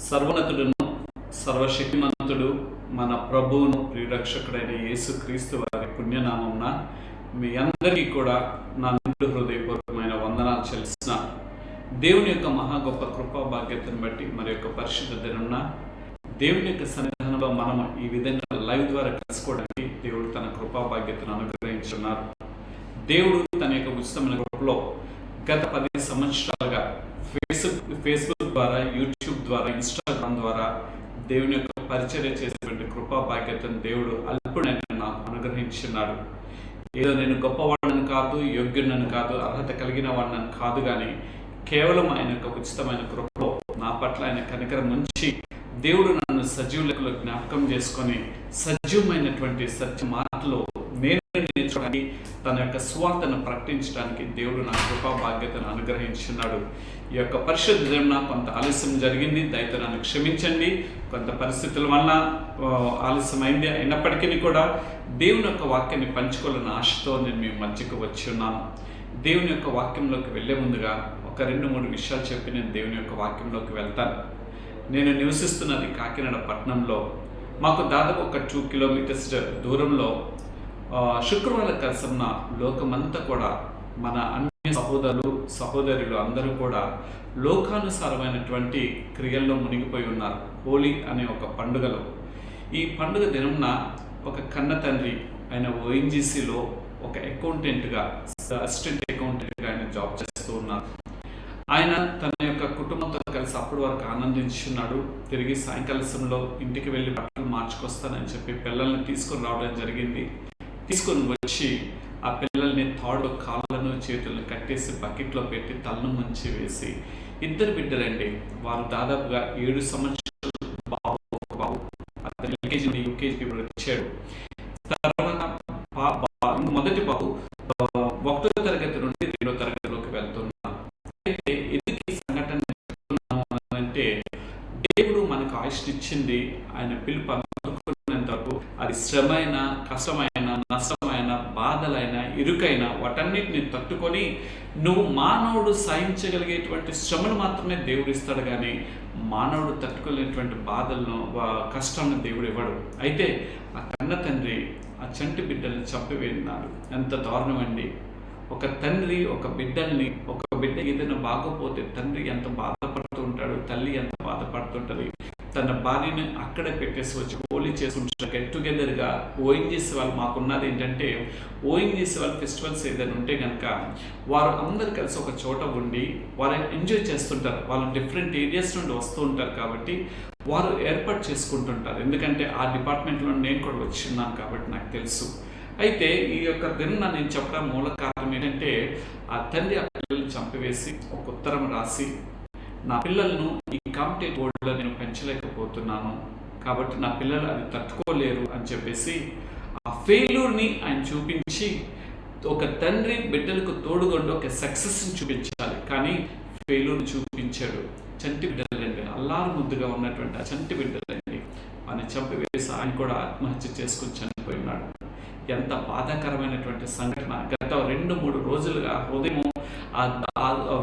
సర్వోన్నతుడును సర్వశక్తిమంతుడు మన ప్రభువును ప్రియరక్షకుడైన యేసుక్రీస్తు వారి పుణ్యనామమున మీ అందరికీ కూడా నా నిండు హృదయపూర్వకమైన వందనాలు చెల్లిస్తున్నాను. దేవుని యొక్క మహా గొప్ప కృపా భాగ్యతను బట్టి మరి యొక్క పరిశుద్ధ దినమున దేవుని యొక్క సన్నిధానంలో మనం ఈ విధంగా లైవ్ ద్వారా కలుసుకోవడానికి దేవుడు తన కృపా భాగ్యతను అనుగ్రహించున్నారు. దేవుడు తన యొక్క ఉచితమైన కృపలో గత 10 సంవత్సరాలుగా ఫేస్బుక్ ద్వారా, యూట్యూబ్ ద్వారా, ఇన్స్టాగ్రామ్ ద్వారా దేవుని యొక్క పరిచర్య చేసేటువంటి కృపా భాగ్యతను దేవుడు అల్పుడైన నాకు అనుగ్రహించున్నాడు. ఏదో నేను గొప్పవాడిని కాదు, యోగ్యుడిని కాదు, అర్హత కలిగిన వాడిని కాదు, కానీ కేవలం ఆయన యొక్క ఉచితమైన కృపలో నా పట్ల ఆయన కనికరం ఉంచి దేవుడు నన్ను సజీవులకు జ్ఞాపకం చేసుకొని సజీవమైనటువంటి సత్య మాటలో నేను నేర్చుకోవడానికి, తన యొక్క స్వార్థను ప్రకటించడానికి దేవుడు నా కృపా భాగ్యతను అనుగ్రహించున్నాడు. ఈ యొక్క పరిశుద్ధ దినమున కొంత ఆలస్యం జరిగింది, దయతో నన్ను క్షమించండి. కొంత పరిస్థితుల వలన ఆలస్యమైంది. అయినప్పటికీ కూడా దేవుని యొక్క వాక్యాన్ని పంచుకోవాలన్న ఆశతో నేను మీ మధ్యకు వచ్చి ఉన్నాను. దేవుని యొక్క వాక్యంలోకి వెళ్ళే ముందుగా ఒక 2-3 విషయాలు చెప్పి నేను దేవుని యొక్క వాక్యంలోకి వెళ్తాను. నేను నివసిస్తున్నది కాకినాడ పట్టణంలో. మాకు దాదాపు ఒక 2 కిలోమీటర్స్ దూరంలో శుక్రవారం కలిసిన లోకమంతా కూడా మన అన్ని సహోదరులు అందరూ కూడా లోకానుసారమైనటువంటి క్రియల్లో మునిగిపోయి ఉన్నారు. హోలీ అనే ఒక పండుగలో, ఈ పండుగ దినంన ఒక కన్న తండ్రి ఆయన ఓఎన్జీసీలో ఒక అకౌంటెంట్గా, అసిస్టెంట్ అకౌంటెంట్గా ఆయన జాబ్ చేస్తూ ఉన్నారు. ఆయన తన యొక్క కుటుంబంతో కలిసి అప్పటి వరకు ఆనందించున్నాడు. తిరిగి సాయంకాల సమయంలో ఇంటికి వెళ్ళి బట్టలు మార్చుకొస్తానని చెప్పి పిల్లల్ని తీసుకొని రావడం జరిగింది. తీసుకొని వచ్చి ఆ పిల్లల్ని తాడు కాళ్ళను చేతులను కట్టేసి బకెట్లో పెట్టి తలను ముంచి వేసి, 2 బిడ్డలండి, వారు దాదాపుగా 7 సంవత్సరాలు బాబు అతను ఎల్కేజీ యూకేజీకి వచ్చాడు. తర్వాత మొదటి బాబు 1వ తరగతి నుండి 2వ తరగతిలోకి వెళ్తున్నాను. అయితే ఎందుకు ఈ సంఘటన చెప్తున్నాను అంటే, దేవుడు మనకు ఆయుష్నిచ్చింది, ఆయన పిలుపు అందుకున్నంత వరకు అది శ్రమైన, కష్టమైన, నష్టమైన, బాధలైన, ఇరుకైన వాటన్నిటిని తట్టుకొని నువ్వు మానవుడు సహించగలిగేటువంటి శ్రమను మాత్రమే దేవుడు ఇస్తాడు, కానీ మానవుడు తట్టుకోలేనటువంటి బాధలను, కష్టాలను దేవుడు ఇవ్వడు. అయితే ఆ కన్న తండ్రి ఆ చంటి బిడ్డల్ని చంపివేన్నాడు. ఎంత దారుణం అండి! ఒక తండ్రి ఒక బిడ్డ ఏదైనా బాగోపోతే తండ్రి ఎంత బాధపడుతూ ఉంటాడు, తల్లి ఎంత బాధపడుతుంటుంది. తన భార్యని అక్కడే పెట్టేసి వచ్చి హోలీ చేసుకుంటారు. గెట్ టుగెదర్గా ఓఎన్జీసీ వాళ్ళు మాకున్నది ఏంటంటే, ఓఎన్జీసీ వాళ్ళ ఫెస్టివల్స్ ఏదైనా ఉంటే కనుక వారు అందరు కలిసి ఒక చోట ఉండి వారు ఎంజాయ్ చేస్తుంటారు. వాళ్ళు డిఫరెంట్ ఏరియాస్ నుండి వస్తూ ఉంటారు కాబట్టి వారు ఏర్పాటు చేసుకుంటుంటారు. ఎందుకంటే ఆ డిపార్ట్మెంట్లో నేను కూడా వచ్చిన్నాను కాబట్టి నాకు తెలుసు. అయితే ఈ యొక్క దిన నేను చెప్పడం మూల కారణం ఏంటంటే, ఆ తండ్రి ఆ పిల్లల్ని చంపివేసి ఒక ఉత్తరం రాసి, నా పిల్లలను ఈ కాంపిటేటివ్ వరల్డ్లో నేను పెంచలేకపోతున్నాను కాబట్టి నా పిల్లలు అది తట్టుకోలేరు అని చెప్పేసి ఆ ఫెయిల్యూర్ని ఆయన చూపించి, ఒక తండ్రి బిడ్డలకు తోడుగొండి ఒక సక్సెస్ని చూపించాలి, కానీ ఫెయిల్యూర్ని చూపించాడు. చంటి బిడ్డలండి, అల్లారు ముద్దుగా ఉన్నటువంటి ఆ చంటి బిడ్డలండి, ఆయన చంపివేసి ఆయన కూడా ఆత్మహత్య చేసుకుని చనిపోయినాడు. ఎంత బాధాకరమైనటువంటి సంఘటన! గత 2-3 రోజులుగా హృదయం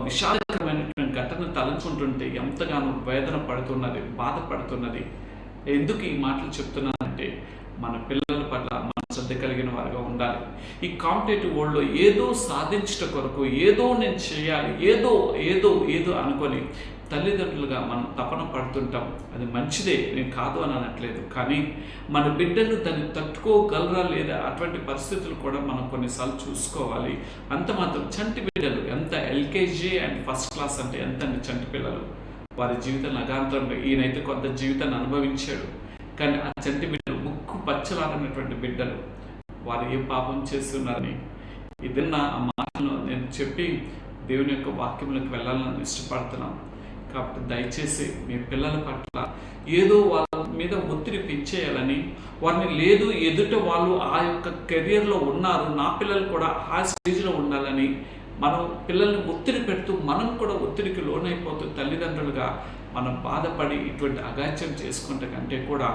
విషాదకరమైనటువంటి ఘటన తలంచుకుంటుంటే ఎంతగానో వేదన పడుతున్నది, బాధపడుతున్నది. ఎందుకు ఈ మాటలు చెప్తున్నానంటే, మన పిల్లల పట్ల మన శ్రద్ధ కలిగిన వారిగా ఉండాలి. ఈ కాంపిటేటివ్ వరల్డ్లో ఏదో సాధించట కొరకు ఏదో నేను చేయాలి, ఏదో అనుకొని తల్లిదండ్రులుగా మనం తపన పడుతుంటాం. అది మంచిదే, నేను కాదు అని అనట్లేదు, కానీ మన బిడ్డలు దాన్ని తట్టుకోగలరా లేదా అటువంటి పరిస్థితులు కూడా మనం కొన్నిసార్లు చూసుకోవాలి. అంత మాత్రం చంటి బిడ్డలు ఎంత ఎల్కేజీ అండ్ ఫస్ట్ క్లాస్ అంటే ఎంత చంటి పిల్లలు, వారి జీవితం నగాంతరంగా, ఈయనైతే కొంత జీవితాన్ని అనుభవించాడు, కానీ ఆ చంటి బిడ్డలు ముక్కు పచ్చలాడినటువంటి బిడ్డలు, వారు ఏ పాపం చేస్తున్నారని ఇదన్నా ఆ మాటలను నేను చెప్పి దేవుని యొక్క వాక్యంలోకి వెళ్ళాలని ఇష్టపడుతున్నాను. కాబట్టి దయచేసి మీ పిల్లల పట్ల ఏదో వాళ్ళ మీద ఒత్తిడి పెంచేయాలని, వారిని లేదు ఎదుట వాళ్ళు ఆ యొక్క కెరియర్లో ఉన్నారు, నా పిల్లలు కూడా ఆ స్టేజ్లో ఉండాలని మనం పిల్లల్ని ఒత్తిడి పెడుతూ మనం కూడా ఒత్తిడికి లోనైపోతూ తల్లిదండ్రులుగా మనం బాధపడి ఇటువంటి అగాత్యం చేసుకుంటే కంటే కూడా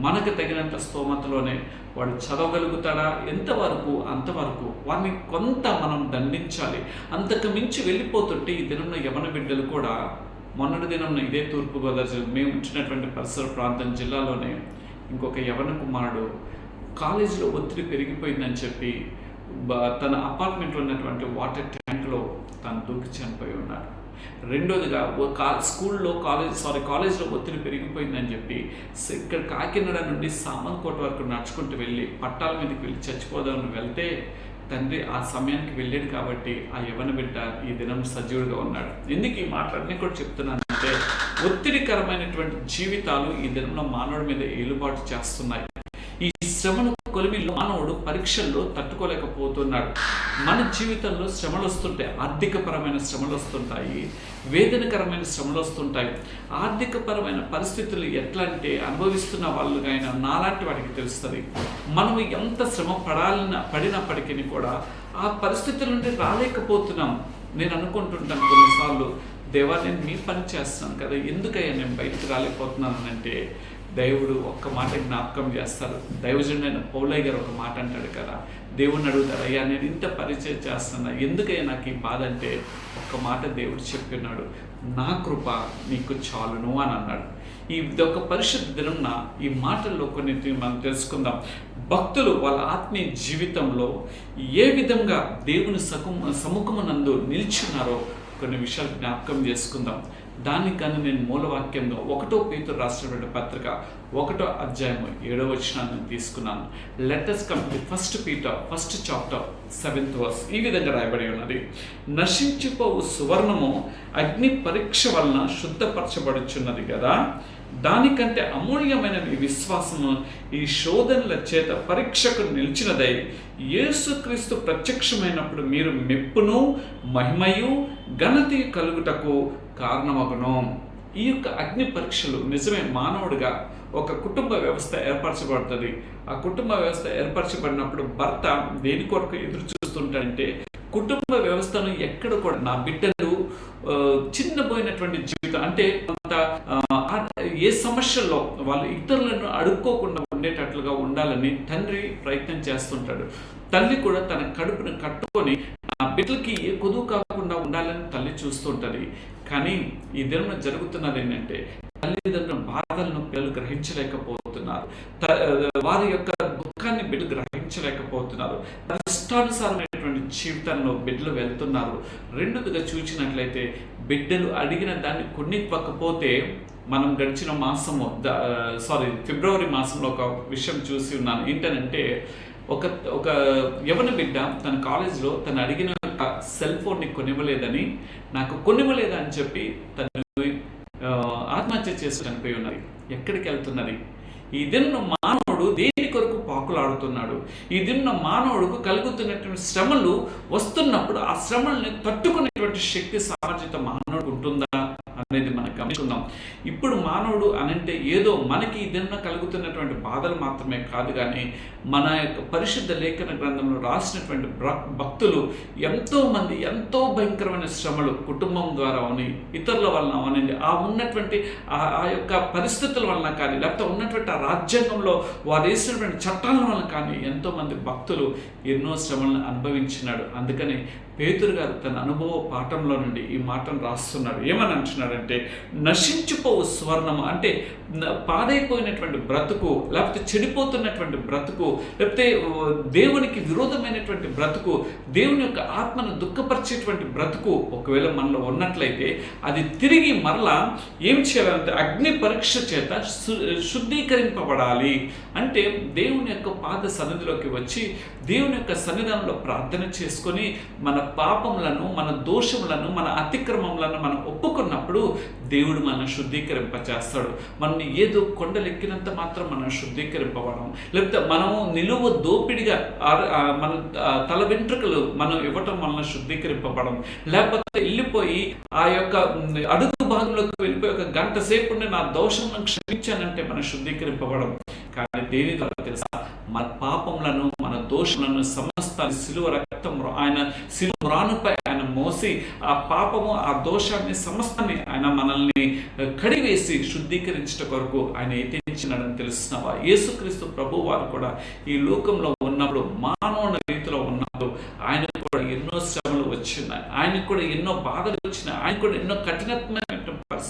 మనకు తగినంత స్తోమతలోనే వాడు చదవగలుగుతాడా, ఎంతవరకు అంతవరకు వారిని కొంత మనం దండించాలి. అంతకు మించి వెళ్ళిపోతుంటే ఈ దినంలో యవన బిడ్డలు కూడా మొన్నటి దినం ఇదే తూర్పుగోదావరి జిల్లా మేము ఉంచినటువంటి పరిసర ప్రాంతం జిల్లాలోనే ఇంకొక యవన కుమారుడు కాలేజీలో ఒత్తిడి పెరిగిపోయిందని చెప్పి తన అపార్ట్మెంట్లో ఉన్నటువంటి వాటర్ ట్యాంక్లో తను దూకి చనిపోయి ఉన్నాడు. రెండోదిగా కాలేజ్లో ఒత్తిడి పెరిగిపోయిందని చెప్పి ఇక్కడ కాకినాడ నుండి సామర్లకోట వరకు నడుచుకుంటూ వెళ్ళి పట్టాల మీదకి వెళ్ళి చచ్చిపోదామని వెళ్తే తండ్రి ఆ సమయానికి వెళ్ళాడు కాబట్టి ఆ యవన బిడ్డ ఈ దినం సజీవుడిగా ఉన్నాడు. ఎందుకు ఈ మాటలన్నీ కూడా చెప్తున్నానంటే, ఒత్తిడికరమైనటువంటి జీవితాలు ఈ దినంలో మానవుడి మీద ఏలుబాటు చేస్తున్నాయి. ఈ శ్రమను కొలిమిలో మానవుడు పరీక్షల్లో తట్టుకోలేకపోతున్నాడు. మన జీవితంలో శ్రమలు వస్తుంటాయి, ఆర్థికపరమైన శ్రమలు వస్తుంటాయి, వేదనకరమైన శ్రమలు వస్తుంటాయి. ఆర్థికపరమైన పరిస్థితులు ఎట్లా అంటే అనుభవిస్తున్న వాళ్ళకైనా నాలాంటి వాడికి తెలుస్తుంది. మనం ఎంత శ్రమ పడినప్పటికీ కూడా ఆ పరిస్థితుల నుండి రాలేకపోతున్నాం. నేను అనుకుంటుంటాను కొన్నిసార్లు, దేవా నేను మీ పని చేస్తున్నాను కదా, ఎందుకయ్యా నేను బయటకు రాలేకపోతున్నాను అంటే దేవుడు ఒక్క మాట జ్ఞాపకం చేస్తారు. దైవజనుడైన పౌలయ్య గారు ఒక మాట అంటాడు కదా, దేవుడిని అడుగుతారు, అయ్యా నేను ఇంత పరిచయం చేస్తున్నా, ఎందుకయ్యా నాకు ఈ బాధ అంటే ఒక్క మాట దేవుడు చెప్పినాడు, నా కృప నీకు చాలును అని అన్నాడు. ఇది ఒక పరిశుద్ధ దినంన ఈ మాటల్లో కొన్నిటిని మనం తెలుసుకుందాం. భక్తులు వాళ్ళ ఆత్మీయ జీవితంలో ఏ విధంగా దేవుని సముఖమునందు నిల్చున్నారో కొన్ని విషయాలు జ్ఞాపకం చేసుకుందాం. దానికన్నా నేను మూలవాక్యంగా 1 పేతురు రాసినటువంటి పత్రిక 1వ అధ్యాయము 7వ వచనాన్ని తీసుకున్నాను. Let us come to 1 Peter 1st chapter 7th verse. ఈ విధంగా రాయబడి ఉన్నది, నశించిపోవు సువర్ణము అగ్ని పరీక్ష వలన శుద్ధపరచబడుచున్నది కదా, దానికంటే అమూల్యమైన మీ విశ్వాసము ఈ శోధనల చేత పరీక్షకు నిలిచినదై యేసుక్రీస్తు ప్రత్యక్షమైనప్పుడు మీరు మెప్పును మహిమయు ఘనత కలుగుటకు కారణమగును. ఈ యొక్క అగ్ని పరీక్షలు నిజమే మానవుడిగా ఒక కుటుంబ వ్యవస్థ ఏర్పరచబడుతుంది. ఆ కుటుంబ వ్యవస్థ ఏర్పరచబడినప్పుడు భర్త దేని కొరకు ఎదురు చూస్తుంటాడంటే, కుటుంబ వ్యవస్థను ఎక్కడ కూడా నా బిడ్డలు చిన్నపోయినటువంటి జీవితం అంటే ఏ సమస్యల్లో వాళ్ళు ఇతరులను అడుక్కోకుండా ఉండేటట్లుగా ఉండాలని తండ్రి ప్రయత్నం చేస్తుంటాడు. తల్లి కూడా తన కడుపును కట్టుకొని ఆ బిడ్డలకి ఏ కొదువు కాకుండా ఉండాలని తల్లి చూస్తుంటుంది. కానీ ఈ దినం జరుగుతున్నది ఏంటంటే, తల్లిదండ్రుల బాధలను పిల్లలు గ్రహించలేకపోతున్నారు, వారి యొక్క దుఃఖాన్ని బిడ్డలు గ్రహించలేకపోతున్నారు, ఇష్టానుసారమైనటువంటి జీవితంలో బిడ్డలు వెళ్తున్నారు. రెండోదిగా చూసినట్లయితే బిడ్డలు అడిగిన దాన్ని కొన్నివ్వకపోతే, మనం గడిచిన మాసము ఫిబ్రవరి మాసంలో ఒక విషయం చూసి ఉన్నాను. ఏంటంటే ఒక యవన బిడ్డ తన కాలేజీలో తను అడిగిన సెల్ ఫోన్ని కొనివ్వలేదని, నాకు కొనివ్వలేదని చెప్పి తను ఆత్మహత్య చేసి చనిపోయి ఉన్నది. ఎక్కడికి వెళ్తున్నది? ఈ దిన మానవుడు దేని కొరకు పాకులాడుతున్నాడు? ఈ దిన మానవుడికి కలుగుతున్నటువంటి శ్రమలు వస్తున్నప్పుడు ఆ శ్రమల్ని తట్టుకునేటువంటి శక్తి సామర్థ్యత మానవుడికి ఉంటుందా అనేది మనం గమనించుకుందాం. ఇప్పుడు మానవుడు అనంటే ఏదో మనకి ఈ దిన కలుగుతున్నటువంటి బాధలు మాత్రమే కాదు, కానీ మన యొక్క పరిశుద్ధ లేఖన గ్రంథంలో రాసినటువంటి భక్తులు ఎంతోమంది ఎంతో భయంకరమైన శ్రమలు కుటుంబం ద్వారా అవని, ఇతరుల వలన అవనండి, ఆ ఉన్నటువంటి ఆ యొక్క పరిస్థితుల వలన కానీ, లేకపోతే ఉన్నటువంటి ఆ రాజ్యాంగంలో వారు వేసినటువంటి చట్టాల వలన కానీ ఎంతోమంది భక్తులు ఎన్నో శ్రమలను అనుభవించినాడు. అందుకని పేతురు గారు తన అనుభవ పాఠంలో నుండి ఈ మాటను రాస్తున్నాడు. ఏమని అంటున్నాడంటే, నశించిపోవు స్వర్ణము అంటే పాడైపోయినటువంటి బ్రతుకు, లేకపోతే చెడిపోతున్నటువంటి బ్రతుకు, లేకపోతే దేవునికి విరోధమైనటువంటి బ్రతుకు, దేవుని యొక్క ఆత్మను దుఃఖపరిచేటువంటి బ్రతుకు ఒకవేళ మనలో ఉన్నట్లయితే అది తిరిగి మరలా ఏం చేయాలంటే అగ్ని పరీక్ష చేత శుద్ధీకరింపబడాలి. అంటే దేవుని యొక్క పాద సన్నిధిలోకి వచ్చి దేవుని యొక్క సన్నిధానంలో ప్రార్థన చేసుకొని మన పాపములను, మన దోషములను, మన అతిక్రమములను మనం ఒప్పుకున్నప్పుడు దేవుడు మనం శుద్ధీకరింపచేస్తాడు. మనల్ని ఏదో కొండలెక్కినంత మాత్రం మనం శుద్ధీకరింపబడం, లేకపోతే మనము నిలువ దోపిడిగా మన తల వెంట్రుకలు మనం ఇవ్వటం వలన శుద్ధీకరింపబడం, లేకపోతే వెళ్ళిపోయి ఆ యొక్క అడుగు భాగంలోకి వెళ్ళిపోయి ఒక గంట సేపు నా దోషం క్షమించానంటే మనం శుద్ధీకరింపబడం. కానీ దేని ద్వారా తెలుసా? మన పాపములను, మన దోషములను సమస్త సిలువ రక్తం ఆయన సిలువ రానుపై ఆయన మోసి ఆ పాపము, ఆ దోషాన్ని సమస్తాన్ని ఆయన మనల్ని కడివేసి శుద్ధీకరించట కొరకు ఆయన యత్నించినాడని తెలుస్తున్నావా? యేసుక్రీస్తు ప్రభు వారు కూడా ఈ లోకంలో ఉన్నప్పుడు, మానవుని రీతిలో ఉన్నప్పుడు ఆయన కూడా ఎన్నో శ్రమలు వచ్చినాయి, ఆయనకు కూడా ఎన్నో బాధలు వచ్చినాయి, ఆయన కూడా ఎన్నో కఠినమైన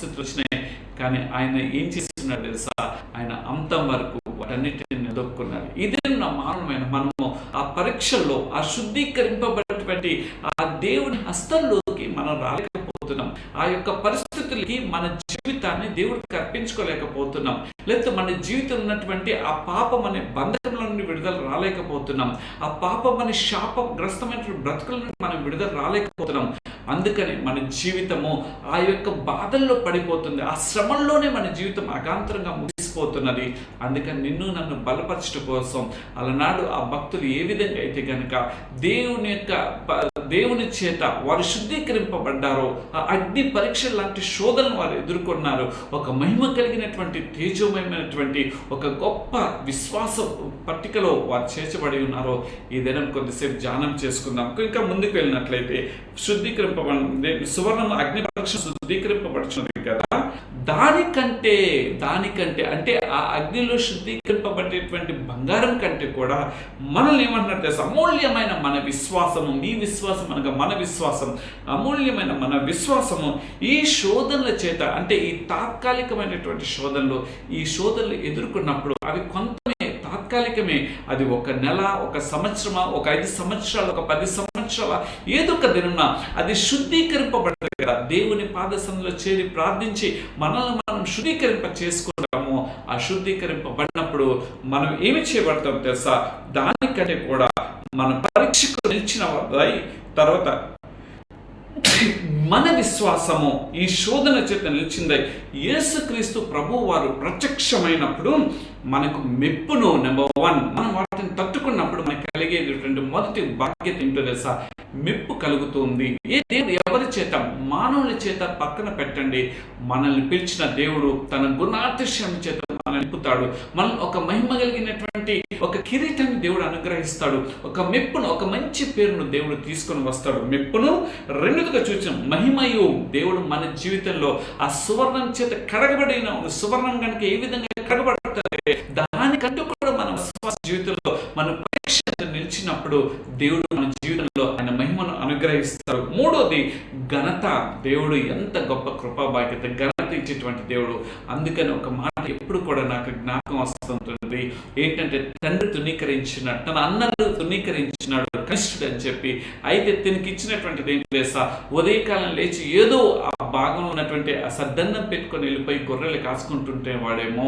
పరిస్థితులు వచ్చినాయి, కానీ ఆయన ఏం చేస్తున్నాడు తెలుసా? ఆయన అంతం వరకు వాటన్నిటిని ఎదుర్కొన్నాడు. ఇదే నా మానవమైన మనము ఆ పరీక్షల్లో ఆ శుద్ధీకరింపబడినటువంటి ఆ దేవుని హస్తంలోకి మనం రాలేకపోతున్నాం. ఆ యొక్క పరిస్థితులకి మన జీవితాన్ని దేవుడికి అర్పించుకోలేకపోతున్నాం. లేకపోతే మన జీవితంలో ఉన్నటువంటి ఆ పాపం అనే బంధకంలో నుండి విడుదల రాలేకపోతున్నాం. ఆ పాపం అనే శాపగ్రస్తమైనటువంటి బ్రతుకుల నుండి మనం విడుదల రాలేకపోతున్నాం. అందుకని మన జీవితము ఆ యొక్క బాధల్లో పడిపోతుంది. ఆ శ్రమంలోనే మన జీవితం అగాంతరంగా ముగిసిపోతున్నది. అందుకని నిన్ను నన్ను బలపరచడం కోసం అలనాడు ఆ భక్తులు ఏ విధంగా అయితే గనుక దేవుని చేత వారు శుద్ధీకరింపబడ్డారో, ఆ అగ్ని పరీక్ష లాంటి శోధనను వారు ఎదుర్కొన్నారు. ఒక మహిమ కలిగినటువంటి తేజోమయమైనటువంటి ఒక గొప్ప విశ్వాస పట్టికలో వారు చేర్చబడి ఉన్నారో ఈ దినం కొద్దిసేపు ధ్యానం చేసుకుందాం. ఇంకా ముందుకు వెళ్ళినట్లయితే సువర్ణం అగ్ని పరీక్ష శుద్ధీకరింపబడుచున్నది కదా, దానికంటే అంటే ఆ అగ్నిలో శుద్ధీకరింపబడేటువంటి బంగారం కంటే కూడా మనల్ని ఏమంటున్నారు తెలుసా? అమూల్యమైన మన విశ్వాసము, మీ విశ్వాసం అనగా మన విశ్వాసం, అమూల్యమైన మన విశ్వాసము ఈ శోధనల చేత, అంటే ఈ తాత్కాలికమైనటువంటి శోధనలు, ఈ శోధనలు ఎదుర్కొన్నప్పుడు అవి కొంతమే, తాత్కాలికమే. అది ఒక నెల, ఒక సంవత్సరమా, ఒక 5 సంవత్సరాలు, ఒక 10 సంవత్సరాల, ఏదో ఒక దినం అది శుద్ధీకరింపబడతాయి కదా. దేవుని పాదసంలో చేరి ప్రార్థించి మనల్ని మనం శుద్ధీకరింప చేసుకుంటాము. ఆ శుద్ధీకరింపబడినప్పుడు మనం ఏమి చేయబడతాం తెలుసా? దానికంటే కూడా మన పరీక్షకు నిలిచిన తర్వాత మన విశ్వాసము ఈ శోధన చేత నిలిచింది. యేసుక్రీస్తు ప్రభు వారు ప్రత్యక్షమైనప్పుడు మనకు మెప్పును, నెంబర్ 1, మనం వాటిని తట్టుకున్నప్పుడు మనకు కలిగేటువంటి మొదటి బాధ్యత ఏంటో తెలుసా? మెప్పు కలుగుతుంది. దేవుడు ఎవరి చేత? మానవుల చేత పక్కన పెట్టండి. మనల్ని పిలిచిన దేవుడు తన గుణాతిశయం చేత మనల్ని నింపుతాడు. మనం ఒక మహిమ కలిగినటువంటి ఒక కిరీటాన్ని దేవుడు అనుగ్రహిస్తాడు. ఒక మెప్పును, ఒక మంచి పేరును దేవుడు తీసుకొని వస్తాడు. మెప్పును రెండుగా చూసాం. మహిమయు దేవుడు మన జీవితంలో ఆ సువర్ణం చేత కడగబడిన సువర్ణం కనుక ఏ విధంగా కడగబడతాయి, దానికంటూ కూడా మన విశ్వాస జీవితంలో మన పరీక్ష నిలిచినప్పుడు దేవుడు మన జీవితంలో ఆయన మహిమను అనుగ్రహిస్తాడు. మూడోది ఘనత. దేవుడు ఎంత గొప్ప కృపా బాధ్యత, ఘనత ఇచ్చేటువంటి దేవుడు. అందుకని ఒక మాట ఎప్పుడు కూడా నాకు జ్ఞాపకం వస్తుంటుంది. ఏంటంటే తండ్రి తునీకరించినాడు, తన అన్నలు తునీకరించినాడు కనిష్ఠుడు అని చెప్పి. అయితే తనకి ఇచ్చినటువంటిది ఏం తెలుసా? ఉదయకాలం లేచి ఏదో ఆ భాగంలో ఉన్నటువంటి ఆ సద్దన్నం పెట్టుకొని వెళ్ళిపోయి గొర్రెలు కాసుకుంటుంటే వాడేమో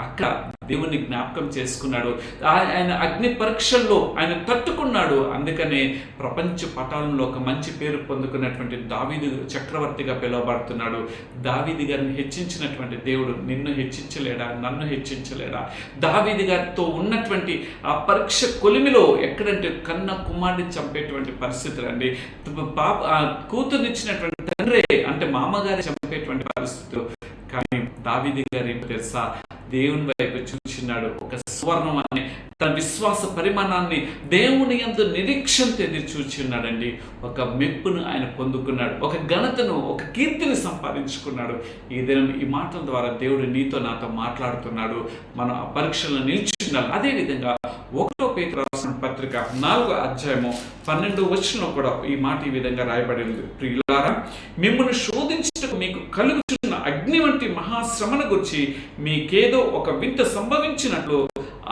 అక్కడ దేవుని జ్ఞాపకం చేసుకున్నాడు. ఆయన అగ్ని పరీక్షల్లో ఆయన తట్టుకున్నాడు. అందుకనే ప్రపంచ పటాలంలో ఒక మంచి పేరు పొందుకున్నటువంటి దావీదు చక్రవర్తిగా పిలువబడుతున్నాడు. దావీదు గారిని హెచ్చించినటువంటి దేవుడు నిన్ను హెచ్చించలేడా? నన్ను హెచ్చించలేడా? దావీదు గారితో ఉన్నటువంటి ఆ పరీక్ష కొలిమిలో ఎక్కడంటే కన్న కుమారుడిని చంపేటువంటి పరిస్థితులు అండి. కూతురునిచ్చినటువంటి తండ్రి అంటే మామగారి చంపేటువంటి పరిస్థితులు. కానీ దావీదు గారు ఏం తెలుసా? దేవుని వైపు చూచినాడు. ఒక సువర్ణం అనే తన విశ్వాస పరిమాణాన్ని దేవుని యందు నిరీక్షణతో ఎదురు చూచున్నాడండి. ఒక మెప్పును ఆయన పొందుకున్నాడు, ఒక ఘనతను, ఒక కీర్తిని సంపాదించుకున్నాడు. ఈ దినం ఈ మాటల ద్వారా దేవుడు నీతో నాతో మాట్లాడుతున్నాడు. మనం ఆ పరీక్షలను నిలిచున్నాడు. అదేవిధంగా 1 పేతురు రాసిన పత్రిక 4వ అధ్యాయము 12వ వచనంలో కూడా ఈ మాట ఈ విధంగా రాయబడింది. ప్రియులారా, మిమ్మల్ని శోధించుటకు మీకు కలుగుచున్న అగ్ని వంటి మహాశ్రమను గురించి మీకేదో ఒక వింత సంభవించినట్లు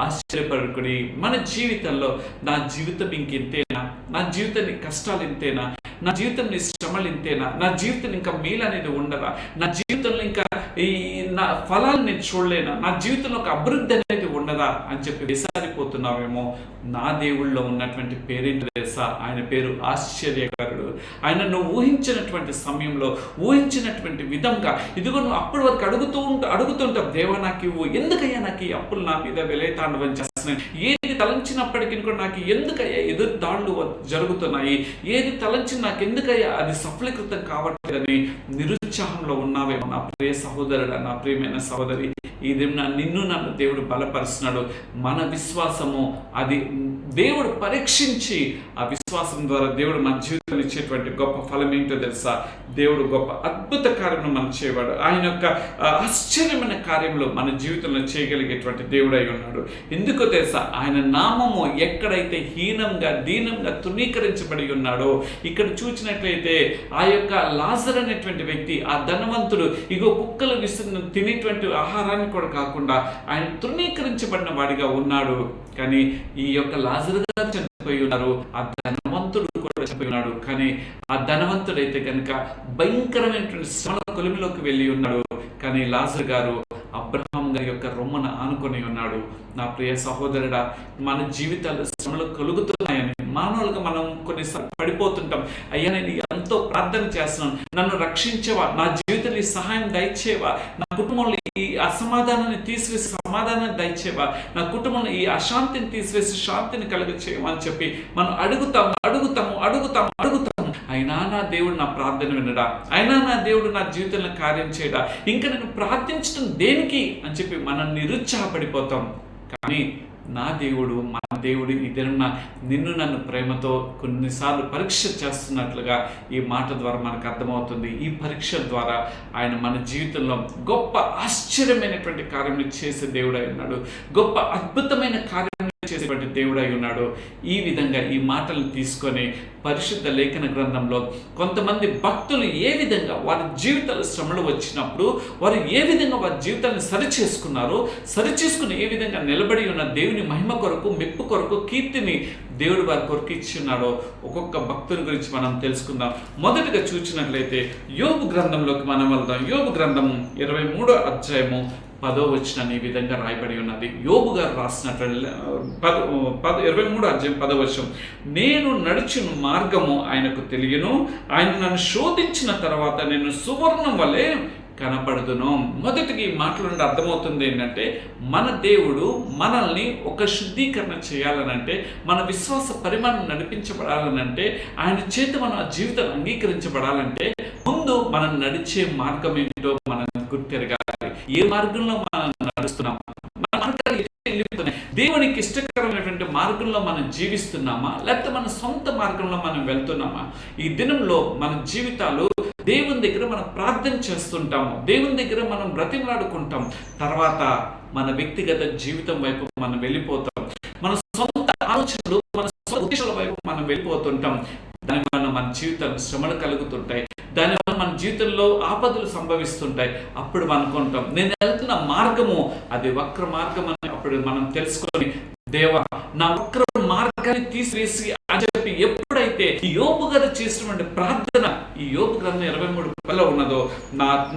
ఆశ్చర్యపడుకుడి. మన జీవితంలో నా జీవితం ఇంకెంతేనా? నా జీవితాన్ని కష్టాలు ఇంతేనా? నా జీవితంలో శ్రమలు ఇంతేనా? నా జీవితం ఇంకా మేలు అనేది ఉండదా? నా జీవితంలో ఇంకా నా ఫలాలు నేను చూడలేనా? నా జీవితంలో ఒక అభివృద్ధి అనేది ఉండదా అని చెప్పి విసారిపోతున్నావేమో. నా దేవుళ్ళలో ఉన్నటువంటి పేరేంటి తెలుసా? ఆయన పేరు ఆశ్చర్యకరుడు. ఆయన నువ్వు ఊహించినటువంటి సమయంలో, ఊహించినటువంటి విధంగా, ఇదిగో నువ్వు అప్పటి వరకు అడుగుతుంటావు, దేవా నాకు ఇవ్వు, ఎందుకయ్యా నాకు ఈ అప్పులు నా మీద విలయతాండవం చేస్తున్నాయి, ఏది తలంచినప్పటికీ కూడా నాకు ఎందుకయ్యా ఎదురు దాడులు జరుగుతున్నాయి, ఏది తలంచి నాకు ఎందుకయ్యా అది సఫలీకృతం కావట్లేదని నిరుత్సాహంలో ఉన్నావేమో నా ప్రియ సహోదరుడు, నా ప్రియమైన సహోదరి. ఇది నిన్ను నన్ను దేవుడు బలపరుస్తున్నాడు. మన విశ్వాసము అది దేవుడు పరీక్షించి ఆ విశ్వాసం ద్వారా దేవుడు మన జీవితంలో ఇచ్చేటువంటి గొప్ప ఫలం ఏంటో తెలుసా? దేవుడు గొప్ప అద్భుత కార్యమును మనం చేయవాడు. ఆయన యొక్క ఆశ్చర్యమైన కార్యంలో మన జీవితంలో చేయగలిగేటువంటి దేవుడై ఉన్నాడు. ఎందుకో తెలుసా? ఆయన నామం ధర్మము ఎక్కడైతే హీనంగా దీనంగా తృణీకరించబడి ఉన్నాడో, ఇక్కడ చూసినట్లయితే ఆ యొక్క లాజరు అనేటువంటి వ్యక్తి, ఆ ధనవంతుడు ఇగో కుక్కలు విస్తున్న తినేటువంటి ఆహారాన్ని కూడా కాకుండా ఆయన తృణీకరించబడిన వాడిగా ఉన్నాడు. కానీ ఈ యొక్క లాజరు గారు చనిపోయి ఉన్నారు, ఆ ధనవంతుడు కూడా చనిపోయి ఉన్నాడు. కానీ ఆ ధనవంతుడైతే కనుక భయంకరమైనటువంటి శ్రమల కొలిమిలోకి వెళ్ళి ఉన్నాడు. కానీ లాజరు గారు అబ్రహాం గారి యొక్క రొమ్మన ఆనుకొని ఉన్నాడు. నా ప్రియ సహోదరుడా, మన జీవితాలు శ్రమలు కలుగుతున్నాయని మానవులుగా మనం కొన్నిసార్లు పడిపోతుంటాం. అయ్యా నేను ఎంతో ప్రార్థన చేస్తున్నాను, నన్ను రక్షించేవా, నా జీవితంలో ఈ సహాయం దయచేవా, నా కుటుంబంలో ఈ అసమాధానాన్ని తీసివేసి సమాధానాన్ని దయచేవా, నా కుటుంబంలో ఈ అశాంతిని తీసివేసి శాంతిని కలుగచేయవా అని చెప్పి మనం అడుగుతాము. అయినా నా దేవుడు నా ప్రార్థన వినడా, అయినా నా దేవుడు నా జీవితంలో కార్యం చేయడా, ఇంకా నేను ప్రార్థించడం దేనికి అని చెప్పి మనం నిరుత్సాహపడిపోతాం. కానీ నా దేవుడు, మన దేవుడు ఈ దిన నిన్ను నన్ను ప్రేమతో కొన్నిసార్లు పరీక్ష చేస్తున్నట్లుగా ఈ మాట ద్వారా మనకు అర్థమవుతుంది. ఈ పరీక్ష ద్వారా ఆయన మన జీవితంలో గొప్ప ఆశ్చర్యమైనటువంటి కార్యం చేసే దేవుడై ఉన్నాడు, గొప్ప అద్భుతమైన కార్యం చేసేటువంటి దేవుడై ఉన్నాడు. ఈ విధంగా ఈ మాటలను తీసుకొని పరిశుద్ధ లేఖన గ్రంథంలో కొంతమంది భక్తులు ఏ విధంగా వారి జీవితాల శ్రమలు వచ్చినప్పుడు వారు ఏ విధంగా వారి జీవితాన్ని సరిచేసుకుని ఏ విధంగా నిలబడి ఉన్న దేవుని మహిమ కొరకు, మెప్పు కొరకు, కీర్తిని దేవుడు వారి కొరకు ఇచ్చి ఉన్నాడో ఒక్కొక్క భక్తుని గురించి మనం తెలుసుకుందాం. మొదటిగా చూసినట్లయితే యోబు గ్రంథంలోకి మనం వెళ్దాం. యోబు గ్రంథం 23వ అధ్యాయము 10వ వచనం ఈ విధంగా రాయబడి ఉన్నది. యోబు గారు రాసినటువంటి 23వ అధ్యాయం 10వ వచనం, నేను నడిచిన మార్గము ఆయనకు తెలియను, ఆయన నన్ను శోధించిన తర్వాత నేను సువర్ణం వలె కనపడుదును. మొదటికి ఈ మాటల నుండి అర్థమవుతుంది ఏంటంటే, మన దేవుడు మనల్ని ఒక శుద్ధీకరణ చేయాలనంటే, మన విశ్వాస పరిమాణం నడిపించబడాలనంటే, ఆయన చేత మన జీవితం అంగీకరించబడాలంటే ముందు మనం నడిచే మార్గం ఏంటో మనం గుర్తెరగాలి. ఏ మార్గంలో మనం నడుస్తున్నాం, మన మార్గాలు వెళ్ళిపోతున్నాయి, దేవునికి ఇష్టకరమైనటువంటి మార్గంలో మనం జీవిస్తున్నామా, లేకపోతే మన సొంత మార్గంలో మనం వెళ్తున్నామా? ఈ దినంలో మన జీవితాలు దేవుని దగ్గర మనం ప్రార్థన చేస్తుంటాము, దేవుని దగ్గర మనం బ్రతిమలాడుకుంటాం, తర్వాత మన వ్యక్తిగత జీవితం వైపు మనం వెళ్ళిపోతాం, మన సొంత ఆలోచనలు, మన సొంత ఉద్దేశాల వైపు మనం వెళ్ళిపోతుంటాం. దానివల్ల మన జీవితంలో శ్రమలు కలుగుతుంటాయి, దానివల్ల మన జీవితంలో ఆపదలు సంభవిస్తుంటాయి. అప్పుడు మనం అనుకుంటాం నేను వెళ్తున్న మార్గము అది వక్ర మార్గం అని అప్పుడు మనం తెలుసుకొని, దేవా నా వక్ర మార్గాన్ని తీసివేసి అని చెప్పి ఎప్పుడైతే యోబు గారు చేసినటువంటి ప్రార్థన ఈ యోబు గ్రంథం 23 ఉన్నదో,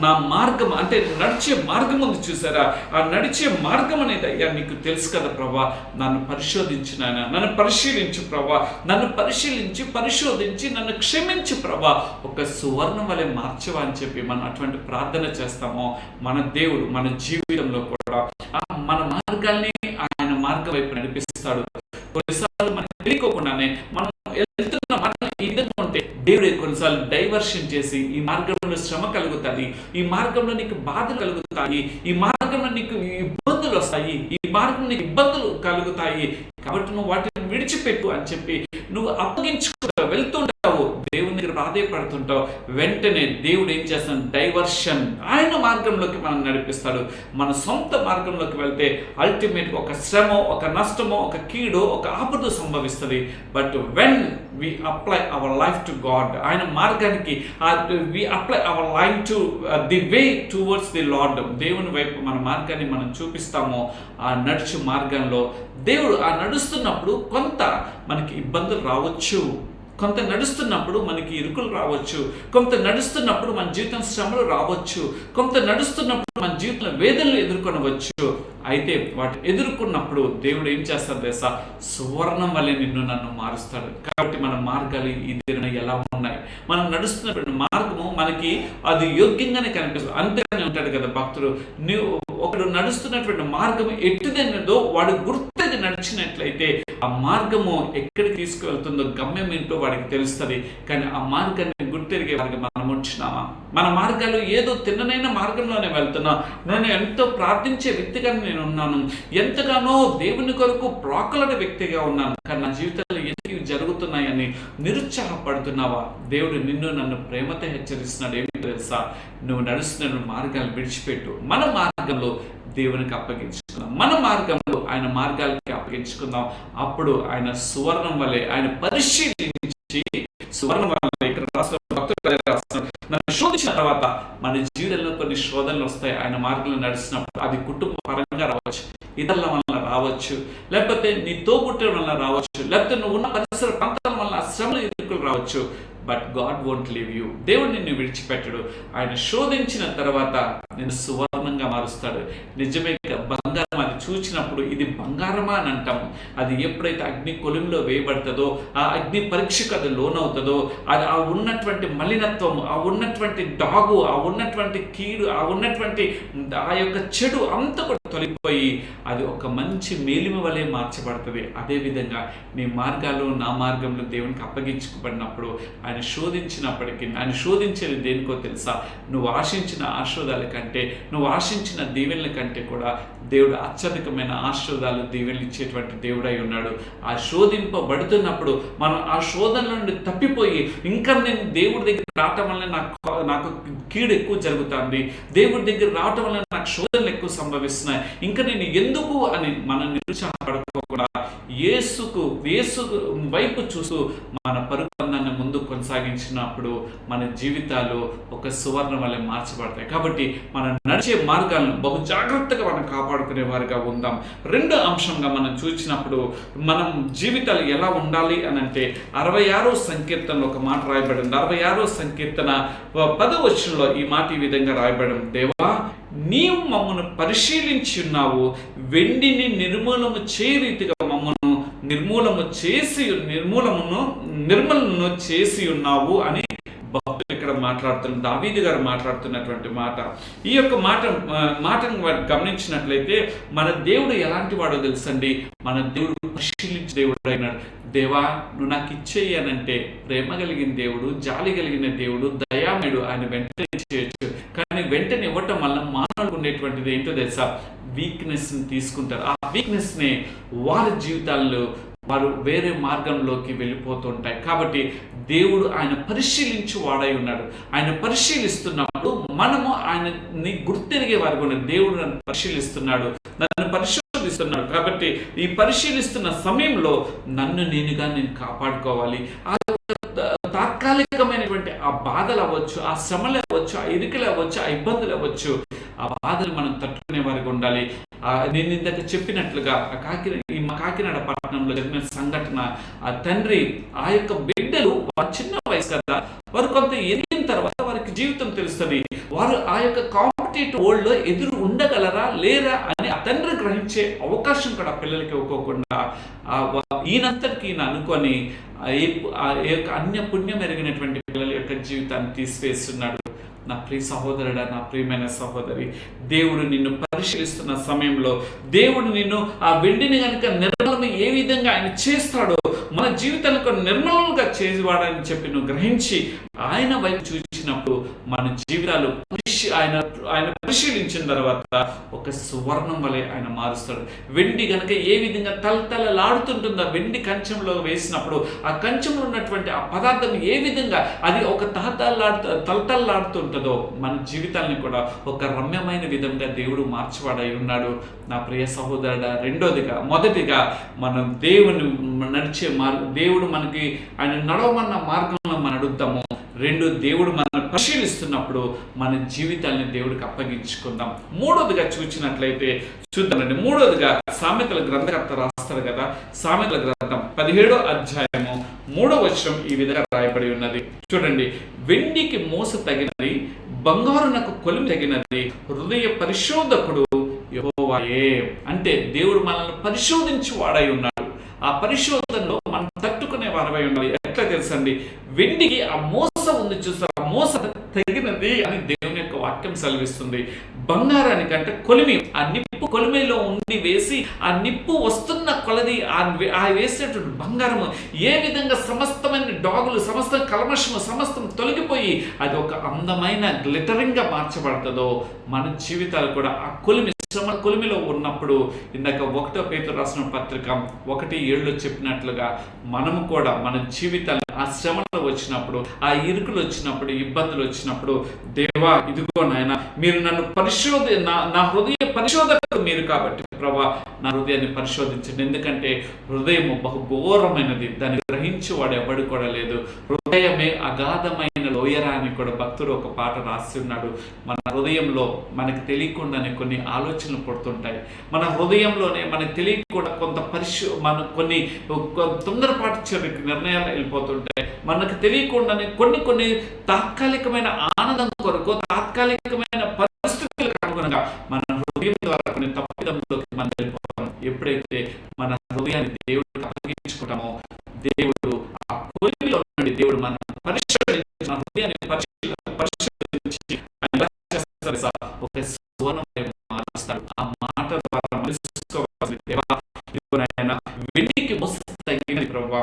నా మార్గం అంటే నడిచే మార్గం ఉంది చూసారా, ఆ నడిచే మార్గం అనేది అయ్యా నీకు తెలుసు కదా ప్రభా, నన్ను పరిశోధించు నాయన, నన్ను పరిశీలించు ప్రభా, నన్ను పరిశోధించి నన్ను క్షమించు ప్రభా, ఒక సువర్ణం వలె మార్చవా అని చెప్పి మనం అటువంటి ప్రార్థన చేస్తామో, మన దేవుడు మన జీవితంలో కూడా మన మార్గాల్ని ఆయన మార్గం వైపు నడిపిస్తాడు. కొన్నిసార్లు మనకు తెలియకోకుండానే మనం వెళ్తున్న మార్గం ఈ విధంగా ఉంటే దేవుడు కొన్నిసార్లు డైవర్షన్ చేసి, ఈ మార్గంలో శ్రమ కలుగుతుంది, ఈ మార్గంలో నీకు బాధలు కలుగుతాయి, ఈ మార్గంలో నీకు ఇబ్బందులు వస్తాయి, ఈ మార్గంలో నీకు ఇబ్బందులు కలుగుతాయి, కాబట్టి నువ్వు వాటిని విడిచిపెట్టు అని చెప్పి నువ్వు అప్పగించుకుంటూ వెళ్తుంటావు, దేవుని దగ్గర ప్రాధేయపడుతుంటావు. వెంటనే దేవుడు ఏం చేస్తాడు, డైవర్షన్ ఆయన మార్గంలోకి మనం నడిపిస్తాడు. మన సొంత మార్గంలోకి వెళ్తే అల్టిమేట్గా ఒక శ్రమ, ఒక నష్టమో, ఒక కీడో, ఒక ఆపద సంభవిస్తుంది. But when we apply our life to God, ఆయన మార్గానికి we apply our life to the way towards the Lord, దేవుని వైపు మన మార్గాన్ని మనం చూపిస్తామో, ఆ నడుచు మార్గంలో దేవుడు ఆ నడుస్తున్నప్పుడు కొంత మనకి ఇబ్బందులు రావచ్చు, కొంత నడుస్తున్నప్పుడు మనకి ఇరుకులు రావచ్చు, కొంత నడుస్తున్నప్పుడు మన జీవితం శ్రమలు రావచ్చు, కొంత నడుస్తున్నప్పుడు మన జీవితంలో వేదనలు ఎదుర్కొనవచ్చు. అయితే వాటి ఎదుర్కొన్నప్పుడు దేవుడు ఏం చేస్తాడు తెలుసా, సువర్ణం వల్లే నిన్ను నన్ను మారుస్తాడు. కాబట్టి మన మార్గాలు ఈ దిన ఎలా ఉన్నాయి, మనం నడుస్తున్నటువంటి మార్గము మనకి అది యోగ్యంగానే కనిపిస్తుంది. అంతేగానే ఉంటాడు కదా భక్తుడు, ఒకడు నడుస్తున్నటువంటి మార్గం ఎట్టుదన్నదో వాడు గుర్తెది నడిచినట్లయితే ఆ మార్గము ఎక్కడికి తీసుకువెళ్తుందో, గమ్యం ఏంటో వాడికి తెలుస్తుంది. కానీ ఆ మార్గాన్ని గుర్తెరిగే వారికి మనం ఉంచున్నామా? మన మార్గాలు ఏదో తిన్ననైన మార్గంలోనే వెళ్తున్నా, నేను ఎంతో ప్రార్థించే వ్యక్తిగా నేను ఉన్నాను, ఎంతగానో దేవుని కొరకు ప్రాకులనే వ్యక్తిగా ఉన్నాను, కానీ నా జీవితంలో ఎందుకు జరుగుతున్నాయని నిరుత్సాహపడుతున్నావా? దేవుడు నిన్ను నన్ను ప్రేమతో హెచ్చరిస్తున్నాడు. ఏమి తెలుసా, నువ్వు నడుస్తున్న మార్గాలు విడిచిపెట్టు, మన మార్గంలో దేవునికి అప్పగించుకున్నాం, మన మార్గంలో ఆయన మార్గాలకి అప్పగించుకుందాం. అప్పుడు ఆయన సువర్ణం వలె ఆయన పరిశీలించి సువర్ణం వలె ఇక్కడ నన్ను శోధించిన తర్వాత మన జీవితంలో కొన్ని శోధనలు వస్తాయి. ఆయన మార్గంలో నడిచినప్పుడు అది కుటుంబ పరంగా రావచ్చు, ఇతరుల వల్ల రావచ్చు, లేకపోతే నీ తోబుట్టుల వల్ల రావచ్చు, లేకపోతే నువ్వు ఉన్న పరిసర ప్రాంతాల వల్ల శ్రమలు ఎదుర్కొలు రావచ్చు. But God won't leave you. దేవుడు నిన్ను విడిచిపెట్టడు. ఆయన శోధించిన తర్వాత నేను సువర్ణంగా మారుస్తాడు. నిజమే, బంగారం అది చూచినప్పుడు ఇది బంగారమా అని అంటాము. అది ఎప్పుడైతే అగ్ని కొలిమిలో వేయబడుతుందో, ఆ అగ్ని పరీక్షకు అది లోనవుతుందో, అది ఆ ఉన్నటువంటి మలినత్వం, ఆ ఉన్నటువంటి డాగు, ఆ ఉన్నటువంటి కీడు, ఆ ఉన్నటువంటి ఆ యొక్క చెడు అంతా కూడా తొలగిపోయి అది ఒక మంచి మేలిమ వలె మార్చబడుతుంది. అదేవిధంగా నీ మార్గాలు నా మార్గంలో దేవునికి అప్పగించుకోబడినప్పుడు ఆయన శోధించినప్పటికీ, ఆయన శోధించేది దేనికో తెలుసా? నువ్వు ఆశించిన ఆశీర్వాదాల కంటే, నువ్వు ఆశించిన దీవెనల కంటే కూడా దేవుడు అత్యధికమైన ఆశీర్వాదాలు దీవెనలు ఇచ్చేటువంటి దేవుడై ఉన్నాడు. ఆ శోధింపబడుతున్నప్పుడు మనం ఆ శోధన నుండి తప్పిపోయి ఇంకా నేను దేవుడి దగ్గర రావటం వల్ల నాకు కీడు ఎక్కువ జరుగుతుంది, దేవుడి దగ్గర రావటం వల్ల నాకు శోధనలు ఎక్కువ సంభవిస్తున్నాయి, ఇంకా నేను ఎందుకు అని మనం నిరుత్సాహపడుకోకుండా యేసు వైపు చూస్తూ మన పరుగుబంధాన్ని ముందు కొనసాగించినప్పుడు మన జీవితాలు ఒక సువర్ణ వలె మార్చబడతాయి. కాబట్టి మనం నడిచే మార్గాలను బహు జాగ్రత్తగా మనం కాపాడుకునే వారిగా ఉందాం. రెండో అంశంగా మనం చూసినప్పుడు మనం జీవితాలు ఎలా ఉండాలి అని అంటే 66వ సంకీర్తనలో ఒక మాట రాయబడింది. 66వ సంకీర్తన 10వ వచనంలో ఈ మాట ఈ విధంగా రాయబడింది. దేవా, నీవు మమ్మను పరిశీలించి ఉన్నావు, వెండిని నిర్మూలము చేయ రీతిగా మమ్మను నిర్మూలము చేసి ఉన్నావు అని భక్తులు ఇక్కడ మాట్లాడుతున్నారు. దావీదు గారు మాట్లాడుతున్నటువంటి మాట. ఈ యొక్క మాటను గమనించినట్లయితే మన దేవుడు ఎలాంటి వాడో తెలుసండి. మన దేవుడు పరిశీలించే దేవుడు అయినాడు. దేవా, నువ్వు నాకు ఇచ్చేయి అనంటే ప్రేమ కలిగిన దేవుడు, జాలి కలిగిన దేవుడు, దయామయుడు. ఆయన వెంటనే చేయొచ్చు. కానీ వెంటనే ఇవ్వటం వల్ల మానవులకు ఉండేటువంటిది ఏంటో తెలుసా? వీక్నెస్ని తీసుకుంటారు. ఆ వీక్నెస్ని వారి జీవితాల్లో వారు వేరే మార్గంలోకి వెళ్ళిపోతుంటాయి. కాబట్టి దేవుడు ఆయన పరిశీలించి వాడై ఉన్నాడు. ఆయన పరిశీలిస్తున్నప్పుడు మనము ఆయనని గుర్తెరిగే వారికి ఉన్నాడు. దేవుడు నన్ను పరిశీలిస్తున్నాడు, నన్ను పరిశోధిస్తున్నాడు. కాబట్టి ఈ పరిశీలిస్తున్న సమయంలో నన్ను నేను కాపాడుకోవాలి. ఆ తాత్కాలికమైనటువంటి ఆ బాధలు అవ్వచ్చు, ఆ శ్రమలు అవ్వచ్చు, ఆ ఇరుకలు అవ్వచ్చు, ఆ ఇబ్బందులు అవ్వచ్చు, ఆ బాధలు మనం తట్టుకునే వారికి ఉండాలి. నేను ఇందాక చెప్పినట్లుగా కాకినాడ పట్టణంలో జరిగిన సంఘటన, ఆ తండ్రి ఆ యొక్క బిడ్డలు చిన్న వయసు కదా, వారు కొంత ఎదిగిన తర్వాత వారికి జీవితం తెలుస్తుంది. వారు ఆ యొక్క కాంపిటేటివ్ వరల్డ్ లో ఎదురు ఉండగలరా లేరా అని ఆ తండ్రి గ్రహించే అవకాశం కూడా పిల్లలకి ఇవ్వకోకుండా ఈయనంతటికి ఈయన అనుకొని అన్య పుణ్యం ఎరిగినటువంటి పిల్లల యొక్క జీవితాన్ని తీసివేస్తున్నాడు. నా ప్రియ సహోదరుడా, నా ప్రియమైన సహోదరి, దేవుడు నిన్ను పరిశీలిస్తున్న సమయంలో దేవుడు నిన్ను ఆ వెండిని కనుక నిర్మలం ఏ విధంగా ఆయన చేస్తాడో మన జీవితాలకు నిర్మలంగా చేసేవాడని చెప్పి నువ్వు గ్రహించి ఆయన వైపు చూసినప్పుడు మన జీవితాలు ఆయన పరిశీలించిన తర్వాత ఒక సువర్ణం వలె ఆయన మారుస్తాడు. వెండి కనుక ఏ విధంగా తలతలలాడుతుంటుందో, వెండి కంచంలో వేసినప్పుడు ఆ కంచంలో ఉన్నటువంటి ఆ పదార్థం ఏ విధంగా అది ఒక తలతలలాడుతుంటుందో మన జీవితాన్ని కూడా ఒక రమ్యమైన విధంగా దేవుడు మార్చివాడై ఉన్నాడు. నా ప్రియ సహోదరుడా, మొదటిగా మనం దేవుని నడిచే దేవుడు మనకి ఆయన నడవమన్న మార్గంలో మనం నడుద్దాము. రెండు, దేవుడు మనం పరిశీలిస్తున్నప్పుడు మన జీవితాన్ని దేవుడికి అప్పగించుకుందాం. మూడోదిగా చూసినట్లయితే చూద్దామండి. మూడోదిగా సామెతల గ్రంథకర్త రాస్తారు కదా, సామెతల గ్రంథం 17వ అధ్యాయము 3వ వచనం ఈ విధంగా రాయబడి ఉన్నది. చూడండి, వెండికి మోస తగినది, బంగారునకు కొలిమి తగినది, హృదయ పరిశోధకుడు యెహోవాయే. అంటే దేవుడు మనల్ని పరిశోధించి వాడై ఉన్నాడు. ఆ పరిశోధనలో మనం తట్టుకునే వారమై ఉండాలి. ఎట్లా తెలుసండి? వెండికి ఆ మోస ఉంది, చూస్తారు, ఆ మోస తగినది అని దేవుని యొక్క వాక్యం సెలవిస్తుంది. బంగారానికంటే కొలిమి, ఆ నిప్పు కొలిమిలో ఉండి వేసి ఆ నిప్పు వస్తున్న కొలది ఆ వేసేటువంటి బంగారము ఏ విధంగా సమస్తమైన డాగులు, సమస్త కల్మషము సమస్తం తొలగిపోయి అది ఒక అందమైన గ్లిటరింగ్గా మార్చబడుతుందో మన జీవితాలు కూడా ఆ కొలిమిలో ఉన్నప్పుడు, ఇందాక 1 పేతురు రాసిన పత్రిక 1:7 చెప్పినట్లుగా మనము కూడా మన జీవితాలను ఆ శ్రమలు వచ్చినప్పుడు, ఆ ఇరుకులు వచ్చినప్పుడు, ఇబ్బందులు వచ్చినప్పుడు, దేవా ఇదిగో నాయన మీరు నన్ను నా హృదయ పరిశోధకుడు మీరు కాబట్టి ప్రభా నా హృదయాన్ని పరిశోధించండి. ఎందుకంటే హృదయము బహుఘోరమైనది, దాన్ని గ్రహించేవాడు ఎవడు కూడా లేదు. హృదయమే అగాధమైన లోయరా అని కూడా భక్తుడు ఒక పాట రాసి ఉన్నాడు. మన హృదయంలో మనకు తెలియకుండానే కొన్ని ఆలోచనలు పుడుతుంటాయి. మన హృదయంలోనే మనకు తెలియకుండా మన కొన్ని తొందరపాటు నిర్ణయాలు వెళ్ళిపోతుంటాయి. మనకు తెలియకుండానే కొన్ని తాత్కాలికమైన ఆనందం కొరకు, తాత్కాలికమైన పరిస్థితులకు అనుగుణంగా మన హృదయం ద్వారా కొన్ని తప్పిదంలోకి మనం వెళ్ళిపోతాం. ఎప్పుడైతే మన హృదయాన్ని దేవుడికి అప్పగించుకుంటామో, దేవుడు ఆ కొలిమిలో నుండి దేవుడు మన పరిశోధించి మన హృదయాన్ని పరిశోధించి ఒక సువర్ణమయం మారుస్తాడు. ఆ మాట ద్వారా వెండికి మోస్తరు తగినది ప్రభావ,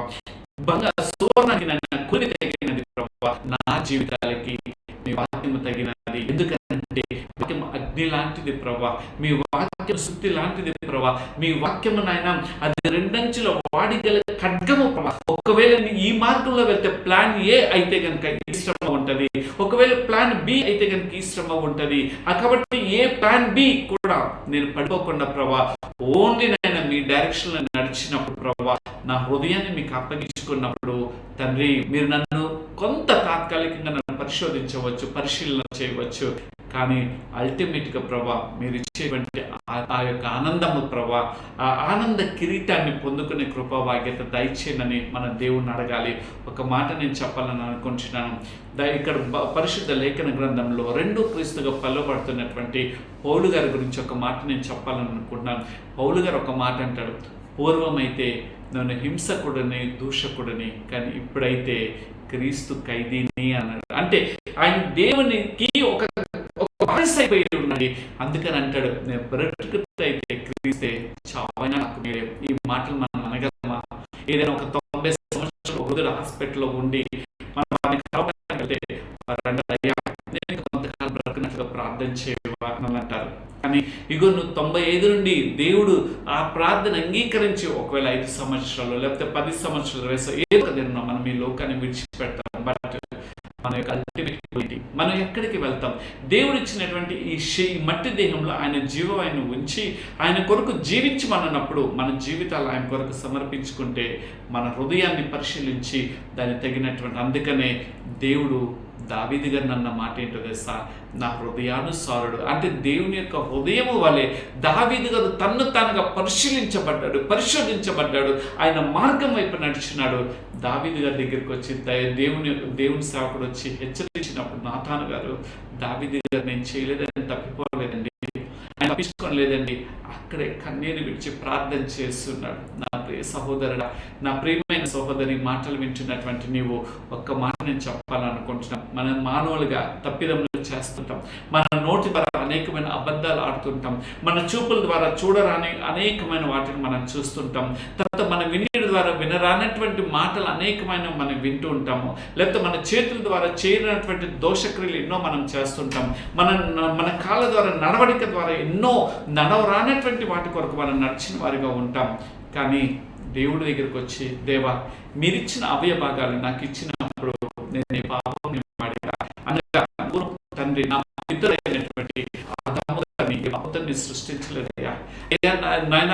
సువర్ణానికి కొని తగినది ప్రభావ, నా జీవితాలకి మీ వాక్యం తగినది. ఎందుకంటే వాక్యం అగ్ని లాంటిది ప్రభా, మీ వాక్యం శుద్ధి లాంటిది ప్రభా, మీ వాక్యము నాయన అది రెండంచుల వాడిగల ఖడ్గము ప్రభా. ఒకవేళ ఈ మార్గంలో వెళ్తే ప్లాన్ ఏ అయితే కనుక ఈ శ్రమ ఉంటది, ఒకవేళ ప్లాన్ బి అయితే కనుక ఈ శ్రమ ఉంటది. కాబట్టి ఏ ప్లాన్ బి కూడా నేను పడిపోకుండా ప్రభా, ఓన్లీ నాయన మీ డైరెక్షన్ లో నడిచినప్పుడు ప్రభా, నా హృదయాన్ని మీకు అప్పగించుకున్నప్పుడు తండ్రి మీరు నన్ను కొంత తాత్కాలికంగా నన్ను పరిశోధించవచ్చు, పరిశీలన చేయవచ్చు. కానీ అల్టిమేట్గా ప్రభా మీరు ఇచ్చేటువంటి ఆ యొక్క ఆనందము ప్రభా, ఆ ఆనంద కిరీటాన్ని పొందుకునే కృపా భాగ్యత దయచేయనని మన దేవుణ్ణి అడగాలి. ఒక మాట నేను చెప్పాలని అనుకుంటున్నాను. ఇక్కడ పరిశుద్ధ లేఖన గ్రంథంలో 2 క్రీస్తుగా పిలువబడుతున్నటువంటి పౌలు గారి గురించి ఒక మాట నేను చెప్పాలని అనుకుంటున్నాను. పౌలు గారు ఒక మాట అంటాడు, పూర్వమైతే నేను హింసకుడిని, దూషకుడిని, కానీ ఇప్పుడైతే క్రీస్తు ఖైదీని అన్నాడు. అంటే ఆయన దేవునికి ఒక బానిస అయిపోయి ఉన్నాడు. అందుకని అంటాడు, నేను బ్రతుకుతే అయితే క్రీస్తే, చావైనా నాకు మీరే. ఈ మాటలు మనం అనగలమా? ఏదైనా ఒక 90 సంవత్సరాలు వృద్ధుల హాస్పిటల్లో ఉండి మనం నేను కొంతకాలం బ్రతుకున్నట్లుగా ప్రార్థన చేయవా అని అంటారు. కానీ ఇగో నువ్వు 95 నుండి దేవుడు ఆ ప్రార్థన అంగీకరించి ఒకవేళ 5 సంవత్సరాలు లేకపోతే 10 సంవత్సరాలు వయసు ఏదో దినం మనం ఈ లోకాన్ని విడిచిపెడతాం. బట్ మన యొక్క అల్టిమేట్ మనం ఎక్కడికి వెళ్తాం? దేవుడు ఇచ్చినటువంటి ఈ మట్టి దేహంలో ఆయన జీవాన్ని ఉంచి ఆయన కొరకు జీవించమన్నప్పుడు మన జీవితాలు ఆయన కొరకు సమర్పించుకుంటే మన హృదయాన్ని పరిశీలించి దానికి తగినటువంటి, అందుకనే దేవుడు దావీదు గారు అన్న మాట ఏంటో తెలుసా, నా హృదయానుసారుడు. అంటే దేవుని యొక్క హృదయము వలె దావీదు గారు తన్ను తానుగా పరిశోధించబడ్డాడు, ఆయన మార్గం వైపు నడిచినాడు. దావీదు గారి దగ్గరికి వచ్చి దేవుని సేవకుడు వచ్చి హెచ్చరించినప్పుడు నాతాను గారు, దావీదు గారు నేను చేయలేదని తప్పిపోలేదండి, ఆయన తప్పించుకోలేదండి, అక్కడే కన్నీరు విడిచి ప్రార్థన చేస్తున్నాడు. నా ప్రియ సహోదరుడా, నా ప్రియమైన సహోదరి, మాటలు వింటున్నటువంటి నీవు ఒక్క మాట నేను చెప్పాలనుకుంటున్నాను. మనం మానవులుగా తప్పిదములు చేస్తుంటాం, మన నోటి ద్వారా అనేకమైన అబద్ధాలు ఆడుతుంటాం, మన చూపుల ద్వారా చూడరాని అనేకమైన వాటిని మనం చూస్తుంటాం, తర్వాత మన వినికిడి ద్వారా వినరానటువంటి మాటలు అనేకమైన మనం వింటూ ఉంటాము, లేకపోతే మన చేతుల ద్వారా చేయనటువంటి దోషక్రియలు ఎన్నో మనం చేస్తుంటాం, మన కాళ్ళ ద్వారా నడవడిక ద్వారా ఎన్నో నడవరానటువంటి వాటి కొరకు మనం నడిచిన వారిగా ఉంటాం. కానీ దేవుడి దగ్గరికి వచ్చి, దేవా మీరిచ్చిన అవయ భాగాలు నాకు ఇచ్చినప్పుడు నేను పాపం అనగా తండ్రి నా ఇద్దరైనటువంటి ఆదాముని సృష్టించలేదయ్యా. నాయన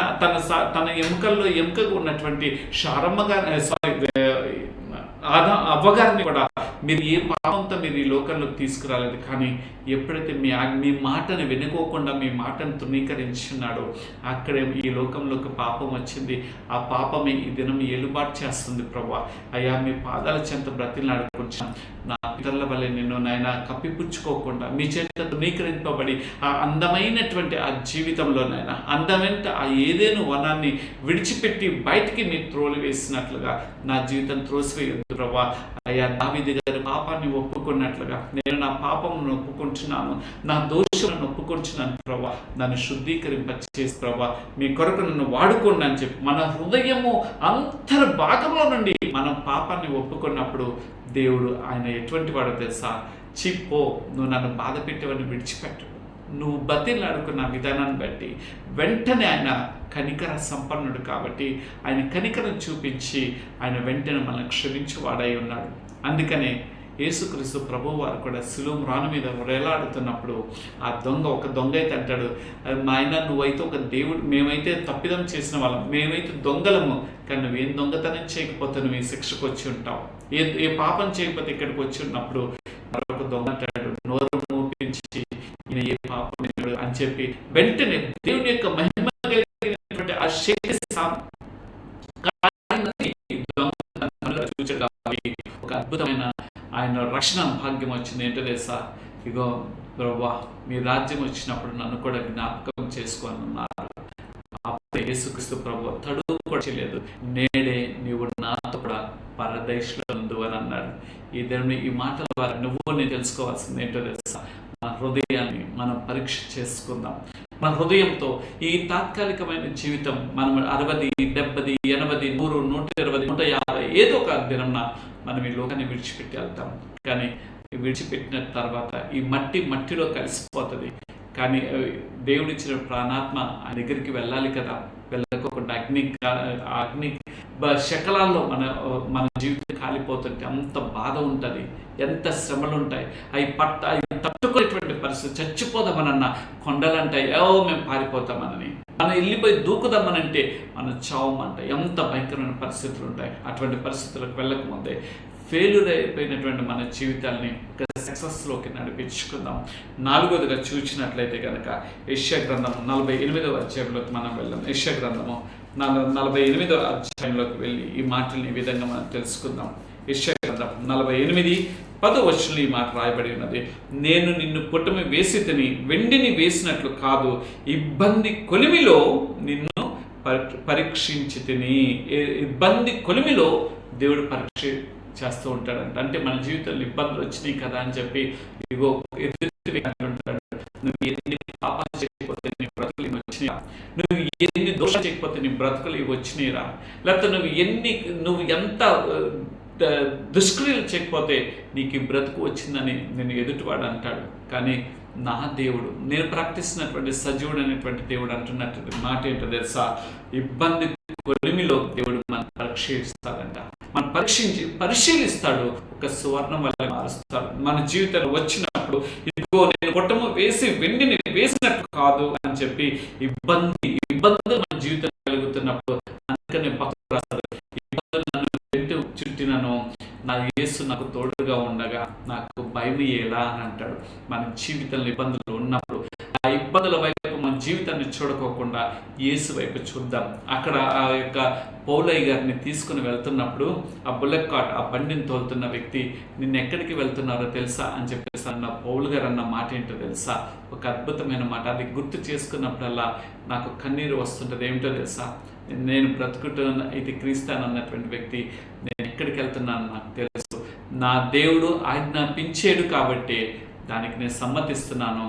తన ఎముకల్లో ఎముకగా ఉన్నటువంటి అవ్వగారిని కూడా మీరు ఏ పాపంతో మీరు ఈ లోకంలోకి తీసుకురాలేదు. కానీ ఎప్పుడైతే మీ మాటను వినుకోకుండా మీ మాటను తృణీకరించున్నాడో అక్కడే ఈ లోకంలోకి పాపం వచ్చింది. ఆ పాపమే ఈ దినం ఏలుబాటు చేస్తుంది. ప్రభా అయ్యా మీ పాదాల చెంత బ్రతిలాడుకుంటున్నాను, నా పితరుల వల్లే నిన్ను నాయన కప్పిపుచ్చుకోకుండా మీ చేత తృణీకరింపబడి ఆ అందమైనటువంటి ఆ జీవితంలోనైనా అందమైన ఆ ఏదేను వనాన్ని విడిచిపెట్టి బయటికి మీరు త్రోలి వేసినట్లుగా నా జీవితం త్రోసివేయొద్దు ప్రభా. అయ్యా దావీదు గారి పాపాన్ని ఒప్పుకున్నట్లుగా నేను నా పాపమును ఒప్పుకుంటున్నాను, నా దోషులను ఒప్పుకుంటున్నాను ప్రభా, నన్ను శుద్ధీకరింపచేసి ప్రభా మీ కొరకు నన్ను వాడుకోండి అని చెప్పి మన హృదయము అంతర్భాగంలో నుండి మనం పాపాన్ని ఒప్పుకున్నప్పుడు దేవుడు ఆయన ఎటువంటి వాడో తెలుసా, చిప్పో నువ్వు నన్ను బాధ పెట్టేవాడిని విడిచిపెట్టు, నువ్వు బతిలాడుకున్న విధానాన్ని బట్టి వెంటనే ఆయన కనికర సంపన్నుడు కాబట్టి ఆయన కనికరం చూపించి ఆయన వెంటనే మనల్ని క్షమించేవాడై ఉన్నాడు. అందుకనే యేసుక్రీస్తు ప్రభువు వారు కూడా శిలువ మ్రాను మీద వేలాడుతున్నప్పుడు ఆ ఒక దొంగ అయితే అంటాడు, మా ఆయన నువ్వైతే ఒక దేవుడు, మేమైతే తప్పిదం చేసిన వాళ్ళం, మేమైతే దొంగలము, కానీ నువ్వేం దొంగతనం చేయకపోతే నువ్వు ఈ శిక్షకు వచ్చి ఉంటావు, ఏ పాపం చేయకపోతే ఇక్కడికి వచ్చి ఉన్నప్పుడు మరొక దొంగ అంటాడు, నోరు మూపించి ఈయన ఏ పాపం అని చెప్పి వెంటనే దేవుని యొక్క మహిమ కలిగినటువంటి ఆ శక్తి ఒక అద్భుతమైన ఆయన రక్షణ భాగ్యం వచ్చింది. ఏంటో తెలుసా, ఇగో ప్రభువా మీ రాజ్యం వచ్చినప్పుడు నన్ను కూడా జ్ఞాపకం చేసుకొని ఉన్నారు. అప్పుడు యేసుక్రీస్తు ప్రభువు తడువు కూడా చేయలేదు, నేడే నీవు నాతో కూడా పరదేశంలో ఉండు అని అన్నాడు. ఈ దేవుని ఈ మాటల ద్వారా నువ్వు నేను తెలుసుకోవాల్సింది ఏంటో తెలుసా, మన హృదయాన్ని మనం పరీక్ష చేసుకుందాం. మన హృదయంతో ఈ తాత్కాలికమైన జీవితం మనం 60, 70, 80, 100, 120, 150 ఏదో ఒక దినంన మనం ఈ లోకాన్ని విడిచిపెట్టి వెళ్తాం. కానీ విడిచిపెట్టిన తర్వాత ఈ మట్టిలో కలిసిపోతుంది. కానీ దేవుడిచ్చిన ప్రాణాత్మ ఆ దగ్గరికి వెళ్ళాలి కదా, వెళ్ళకోకుండా అగ్ని శకలాల్లో మన జీవితం కాలిపోతుంటే అంత బాధ ఉంటుంది, ఎంత శ్రమలు ఉంటాయి. అవి తట్టుకునేటువంటి పరిస్థితి. చచ్చిపోదామనన్నా కొండలు అంటాయి, మేము పారిపోతామనని, మనం వెళ్ళిపోయి దూకుదామనంటే మనం చావమంట. ఎంత భయంకరమైన పరిస్థితులు ఉంటాయి. అటువంటి పరిస్థితులకు వెళ్ళకముందే ఫెయిల్యూర్ అయిపోయినటువంటి మన జీవితాలని సక్సెస్లోకి నడిపించుకుందాం. 4వదిగా చూసినట్లయితే కనుక యెషయా గ్రంథం 48వ అధ్యాయంలోకి మనం వెళ్దాం. యెషయా గ్రంథము 48వ అధ్యాయంలోకి వెళ్ళి ఈ మాటల్ని ఈ విధంగా మనం తెలుసుకుందాం. యెషయా గ్రంథం 48:10 ఈ మాట రాయబడి ఉన్నది, నేను నిన్ను పుటమి వేసి తిని వెండిని వేసినట్లు కాదు, ఇబ్బంది కొలిమిలో నిన్ను పరీక్షించి తిని. ఇబ్బంది కొలిమిలో దేవుడు పరీక్ష చేస్తూ ఉంటాడంట. అంటే మన జీవితంలో ఇబ్బందులు వచ్చినాయి కదా అని చెప్పి ఇగో ఉంటాడు, నువ్వు ఎన్ని పాపాలు చేయకపోతే నీ బ్రతుకులు ఇవి వచ్చినాయిరా, నువ్వు ఎన్ని దోషాలు చేయకపోతే నీ బ్రతుకులు ఇవి వచ్చినాయిరా, లేకపోతే నువ్వు ఎంత దుష్క్రియలు చేయకపోతే నీకు ఈ బ్రతుకు వచ్చిందని నేను ఎదుటివాడు అంటాడు. కానీ నా దేవుడు, నేను ప్రకటిస్తున్నటువంటి సజీవుడు అనేటువంటి దేవుడు అంటున్నటువంటి మాట ఏంటో తెలుసా, ఇబ్బంది కొలిమిలో దేవుడు మనం పరీక్షిస్తాడంట. మనం పరిశీలిస్తాడు, ఒక సువర్ణం వల్ల మారుస్తాడు. మన జీవితంలో వచ్చినప్పుడు ఇదిగో నేను పుటము వేసి వెండిని వేసినట్టు కాదు అని చెప్పి ఇబ్బందులు మన జీవితంలో కలుగుతున్నప్పుడు అందుకనే భక్తుడు రాస్తాడు, ఇబ్బందులు నన్ను వెంట చుట్టినను నా యేసు నాకు తోడుగా ఉండగా నాకు భయం ఎలా అని అంటాడు. మన జీవితంలో ఇబ్బందులు ఉన్నప్పుడు ఆ ఇబ్బందుల వైపు మన జీవితాన్ని చూడకోకుండా యేసు వైపు చూద్దాం. అక్కడ ఆ యొక్క పౌలయ్య గారిని తీసుకుని వెళ్తున్నప్పుడు ఆ బుల్లెట్ కార్ట్, ఆ బండిని తోలుతున్న వ్యక్తి, నిన్ను ఎక్కడికి వెళ్తున్నారో తెలుసా అని చెప్పేసి అన్న పౌలు గారు అన్న మాట ఏంటో తెలుసా, ఒక అద్భుతమైన మాట. అది గుర్తు చేసుకున్నప్పుడల్లా నాకు కన్నీరు వస్తుంటుంది. ఏమిటో తెలుసా, నేను బ్రతుకుతున్న ఇది క్రీస్తానన్నటువంటి వ్యక్తి నేను ఎక్కడికి వెళ్తున్నాను నాకు తెలుసు, నా దేవుడు ఆజ్ఞాపించాడు కాబట్టి దానికి నేను సమ్మతిస్తున్నాను,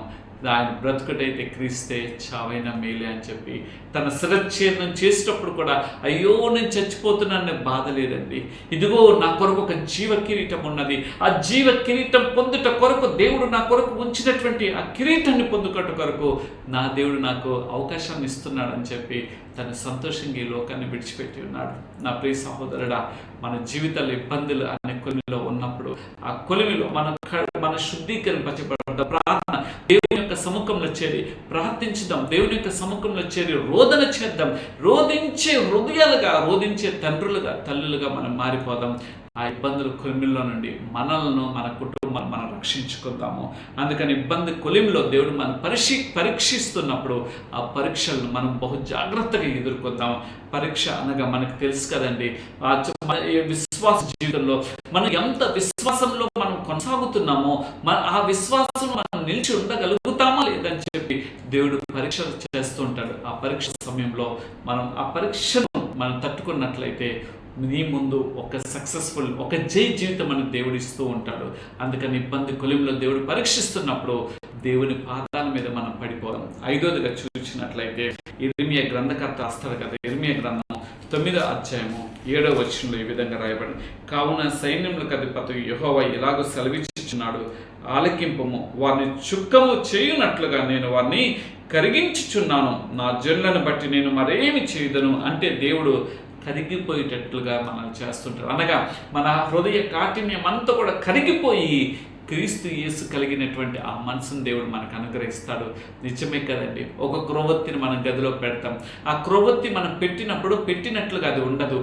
ఆయన బ్రతుకుటైతే క్రీస్తే చావైనా మేలే అని చెప్పి తన శిరచ్ఛేదనం చేసేటప్పుడు కూడా అయ్యో నేను చచ్చిపోతున్నాననే బాధ లేదండి, ఇదిగో నా కొరకు ఒక జీవ కిరీటం ఉన్నది, ఆ జీవ కిరీటం పొందుట కొరకు దేవుడు నా కొరకు ఉంచినటువంటి ఆ కిరీటాన్ని పొందుట కొరకు నా దేవుడు నాకు అవకాశాన్ని ఇస్తున్నాడు అని చెప్పి తన సంతోషంగా ఈ లోకాన్ని విడిచిపెట్టి ఉన్నాడు. నా ప్రియ సహోదరుడా, మన జీవితాల్లో ఇబ్బందులు అనే కొలిమిలో ఉన్నప్పుడు ఆ కొలిమిలో మన శుద్ధీకరింపబడ్డ ప్రార్థన దేవుని యొక్క సముఖంలో చేరి ప్రార్థించుదాం, దేవుని యొక్క సముఖంలో చేరి రోదన చేద్దాం, రోధించే హృదయాలుగా, రోధించే తండ్రులుగా, తల్లులుగా మనం మారిపోదాం. ఆ ఇబ్బందుల కొలిమిలో నుండి మనల్ని, మన కుటుంబాన్ని మనం రక్షించుకుందాము. అందుకని ఇబ్బంది కొలిమిలో దేవుడు మనం పరీక్షిస్తున్నప్పుడు ఆ పరీక్షలను మనం బహు జాగ్రత్తగా ఎదుర్కొందాం. పరీక్ష అనగా మనకు తెలుసు కదండి, విశ్వాస జీవితంలో మనం ఎంత విశ్వాసంలో మనం కొనసాగుతున్నామో ఆ విశ్వాసం మనం నిలిచి ఉండగలుగుతామా లేదని చెప్పి దేవుడు పరీక్షలు చేస్తూ ఉంటాడు. ఆ పరీక్ష సమయంలో మనం ఆ పరీక్షను మనం తట్టుకున్నట్లయితే నీ ముందు ఒక సక్సెస్ఫుల్, ఒక జీవితం అని దేవుడు ఇస్తూ ఉంటాడు. అందుకని ఇబ్బంది కొలిమిలో దేవుడు పరీక్షిస్తున్నప్పుడు దేవుని పాదాల మీద మనం పడిపోదాం. 5వదిగా చూసినట్లయితే ఇర్మియా గ్రంథకర్త రాస్తాడు కదా, ఇర్మియా గ్రంథం 9వ అధ్యాయము 7వ వచనంలో ఈ విధంగా రాయబడింది. కావున సైన్యములకు అధిపతి యెహోవా ఇలాగూ సెలవిచ్చుచున్నాడు, ఆలకింపుము, వారిని చుక్కము చేయునట్లుగా నేను వారిని కరిగించుచున్నాను. నా జనులను బట్టి నేను మరేమి చేయదను. అంటే దేవుడు కరిగిపోయేటట్లుగా మనం చేస్తుంటారు. అనగా మన హృదయ కాఠిన్యం అంతా కూడా కరిగిపోయి క్రీస్తు యేసు కలిగినటువంటి ఆ మనసును దేవుడు మనకు అనుగ్రహిస్తాడు. నిజమే కదండి. ఒక క్రొవ్వొత్తిని మనం గదిలో పెడతాం. ఆ క్రొవ్వొత్తి మనం పెట్టినట్లుగా అది ఉండదు.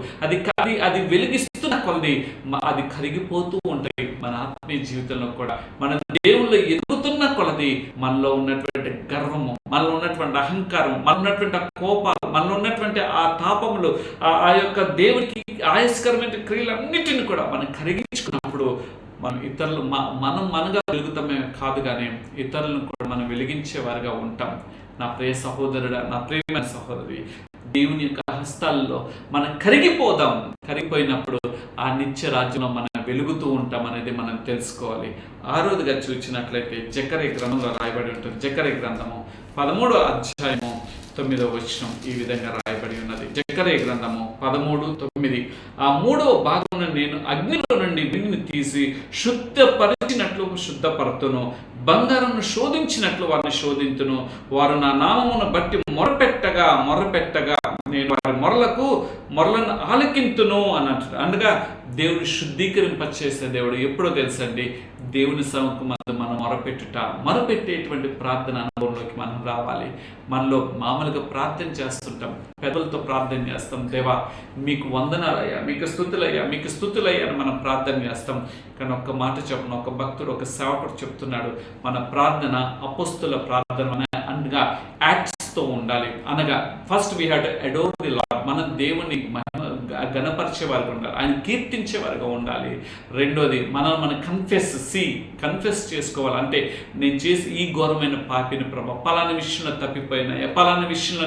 అది వెలిగిస్తున్న కొలది అది కరిగిపోతూ ఉంటాయి. మన ఆత్మీయ జీవితంలో కూడా మన దేవుళ్ళు ఎదుగుతున్న కొలది మనలో ఉన్నటువంటి గర్వము, మనలో ఉన్నటువంటి అహంకారం, మనలో ఉన్నటువంటి ఆ కోపాలు, మనలో ఉన్నటువంటి ఆ తాపములు, ఆ యొక్క దేవుడికి ఆయస్కరమైన క్రియలన్నిటిని కూడా మనం కరిగించుకున్నప్పుడు మనం ఇతరులు మనగా వెలుగుతామే కాదు, కానీ ఇతరులను కూడా మనం వెలిగించేవారుగా ఉంటాం. నా ప్రియ సహోదరుడా, నా ప్రియమైన సహోదరి, దేవుని యొక్క హస్తాల్లో మనం కరిగిపోయినప్పుడు ఆ నిత్య రాజ్యంలో మనం వెలుగుతూ ఉంటాం అనేది మనం తెలుసుకోవాలి. ఆరోదిగా చూసినట్లయితే జకర్యా గ్రంథంలో రాయబడి ఉంటుంది. జకర్యా గ్రంథము 13వ అధ్యాయము 9వ వచనం ఈ విధంగా రాయబడి ఉన్నది. జకర్యా గ్రంథము 13:9. ఆ 3వ భాగమును నేను అగ్నిలో నుండి వినిని తీసి శుద్ధపరిచినట్లు శుద్ధపరతును, బంగారమును శోధించినట్లు వారిని శోధింతును. వారు నా నామమును బట్టి మొరపెట్టగా నేను వారి మొరలను ఆలకింతును అన్నట్టు. అనగా దేవుడు శుద్ధీకరింపచేసే దేవుడు ఎప్పుడో తెలుసండి, దేవుని సముఖమందు మనం మొరపెట్టేటువంటి ప్రార్థన అనుభవంలోకి మనం రావాలి. మనలో మామూలుగా ప్రార్థన చేస్తుంటాం, పెదవులతో ప్రార్థన చేస్తాం. దేవా మీకు వందనాలయ్యా, మీకు స్తుతులయ్యా అని మనం ప్రార్థన చేస్తాం. కానీ ఒక్క మాట చెప్పను, ఒక భక్తుడు, ఒక సేవకుడు చెప్తున్నాడు, మన ప్రార్థన అపోస్తుల ప్రార్థన అనగా యాక్ట్స్తో ఉండాలి. అనగా first we have to adore the lord. మనం దేవుని గణపరిచే వారిగా ఉండాలి, ఆయన కీర్తించే వారిగా ఉండాలి. రెండోది మనం కన్ఫెస్ చేసుకోవాలి. అంటే నేను చేసి ఈ ఘోరమైన పాపిని ప్రభా, పలానా విషయంలో తప్పిపోయినాయా, పలానా విషయంలో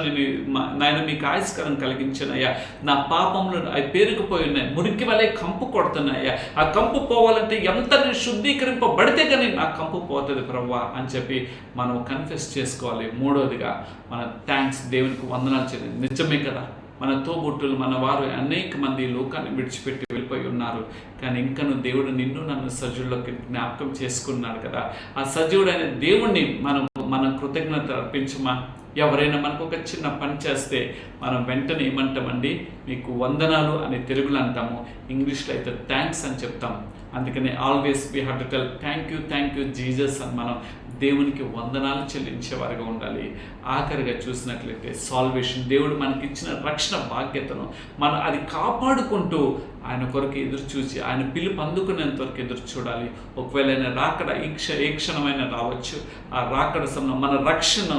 నేను మీకు ఆయస్కరం కలిగించినయ్యా, నా పాపంలో అవి పేరుకుపోయి ఉన్నాయి, మురికి వలె కంపు కొడుతున్నాయా, ఆ కంపు పోవాలంటే ఎంత నేను శుద్ధీకరింపబడితే కానీ నా కంపు పోతుంది ప్రభా అని చెప్పి మనం కన్ఫెస్ చేసుకోవాలి. మూడోదిగా మన థ్యాంక్స్, దేవునికి వందనాలు చేయాలి. నిజమే కదా, మన తోబుట్టులు, మన వారు అనేక మంది లోకాన్ని విడిచిపెట్టి వెళ్ళిపోయి ఉన్నారు. కానీ ఇంకను దేవుడు నన్ను సజీవుల్లోకి జ్ఞాపకం చేసుకున్నాడు కదా. ఆ సజీవుడైన దేవుణ్ణి మనం కృతజ్ఞత అర్పించమా? ఎవరైనా మనకు ఒక చిన్న పని చేస్తే మనం వెంటనే ఏమంటామండి, మీకు వందనాలు అని తెలుగులో అంటాము, ఇంగ్లీష్లో అయితే థ్యాంక్స్ అని చెప్తాం. అందుకని always we have to tell thank you Jesus అని మనం దేవునికి వందనాలు చెల్లించేవారుగా ఉండాలి. ఆఖరిగా చూసినట్లయితే సాల్వేషన్, దేవుడు మనకిచ్చిన రక్షణ బాధ్యతను మనం అది కాపాడుకుంటూ ఆయన కొరకు ఎదురు చూసి ఆయన పిలుపు అందుకునేంత వరకు ఎదురు చూడాలి. ఒకవేళ ఆయన రాకడ ఏ క్షణమైనా రావచ్చు. ఆ రాకడ సమయంలో మన రక్షణ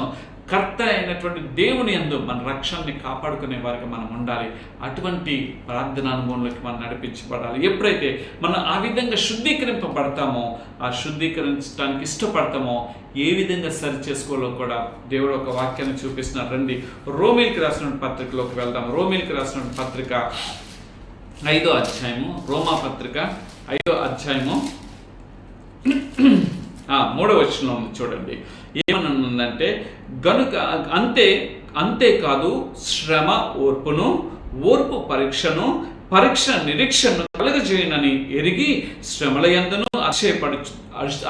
కర్త అయినటువంటి దేవుని యందు మన రక్షణని కాపాడుకునే వారికి మనం ఉండాలి. అటువంటి ప్రార్థన అనుభవంలోకి మనం నడిపించబడాలి. ఎప్పుడైతే మనం ఆ విధంగా శుద్ధీకరింపబడతామో, ఆ శుద్ధీకరించడానికి ఇష్టపడతామో, ఏ విధంగా సరి చేసుకోవాలో కూడా దేవుడు ఒక వాక్యాన్ని చూపిస్తున్నారు. రండి రోమీయులకు రాసిన పత్రికలోకి వెళ్దాం. రోమీయులకు రాసిన పత్రిక 5వ అధ్యాయము, రోమా పత్రిక 5వ అధ్యాయము 3వ వచనంలో ఉంది చూడండి. ఏమనుందంటే, గనుక అంతేకాదు శ్రమ ఓర్పును, ఓర్పు పరీక్ష నిరీక్షను కలుగజేయనని ఎరిగి శ్రమల యందును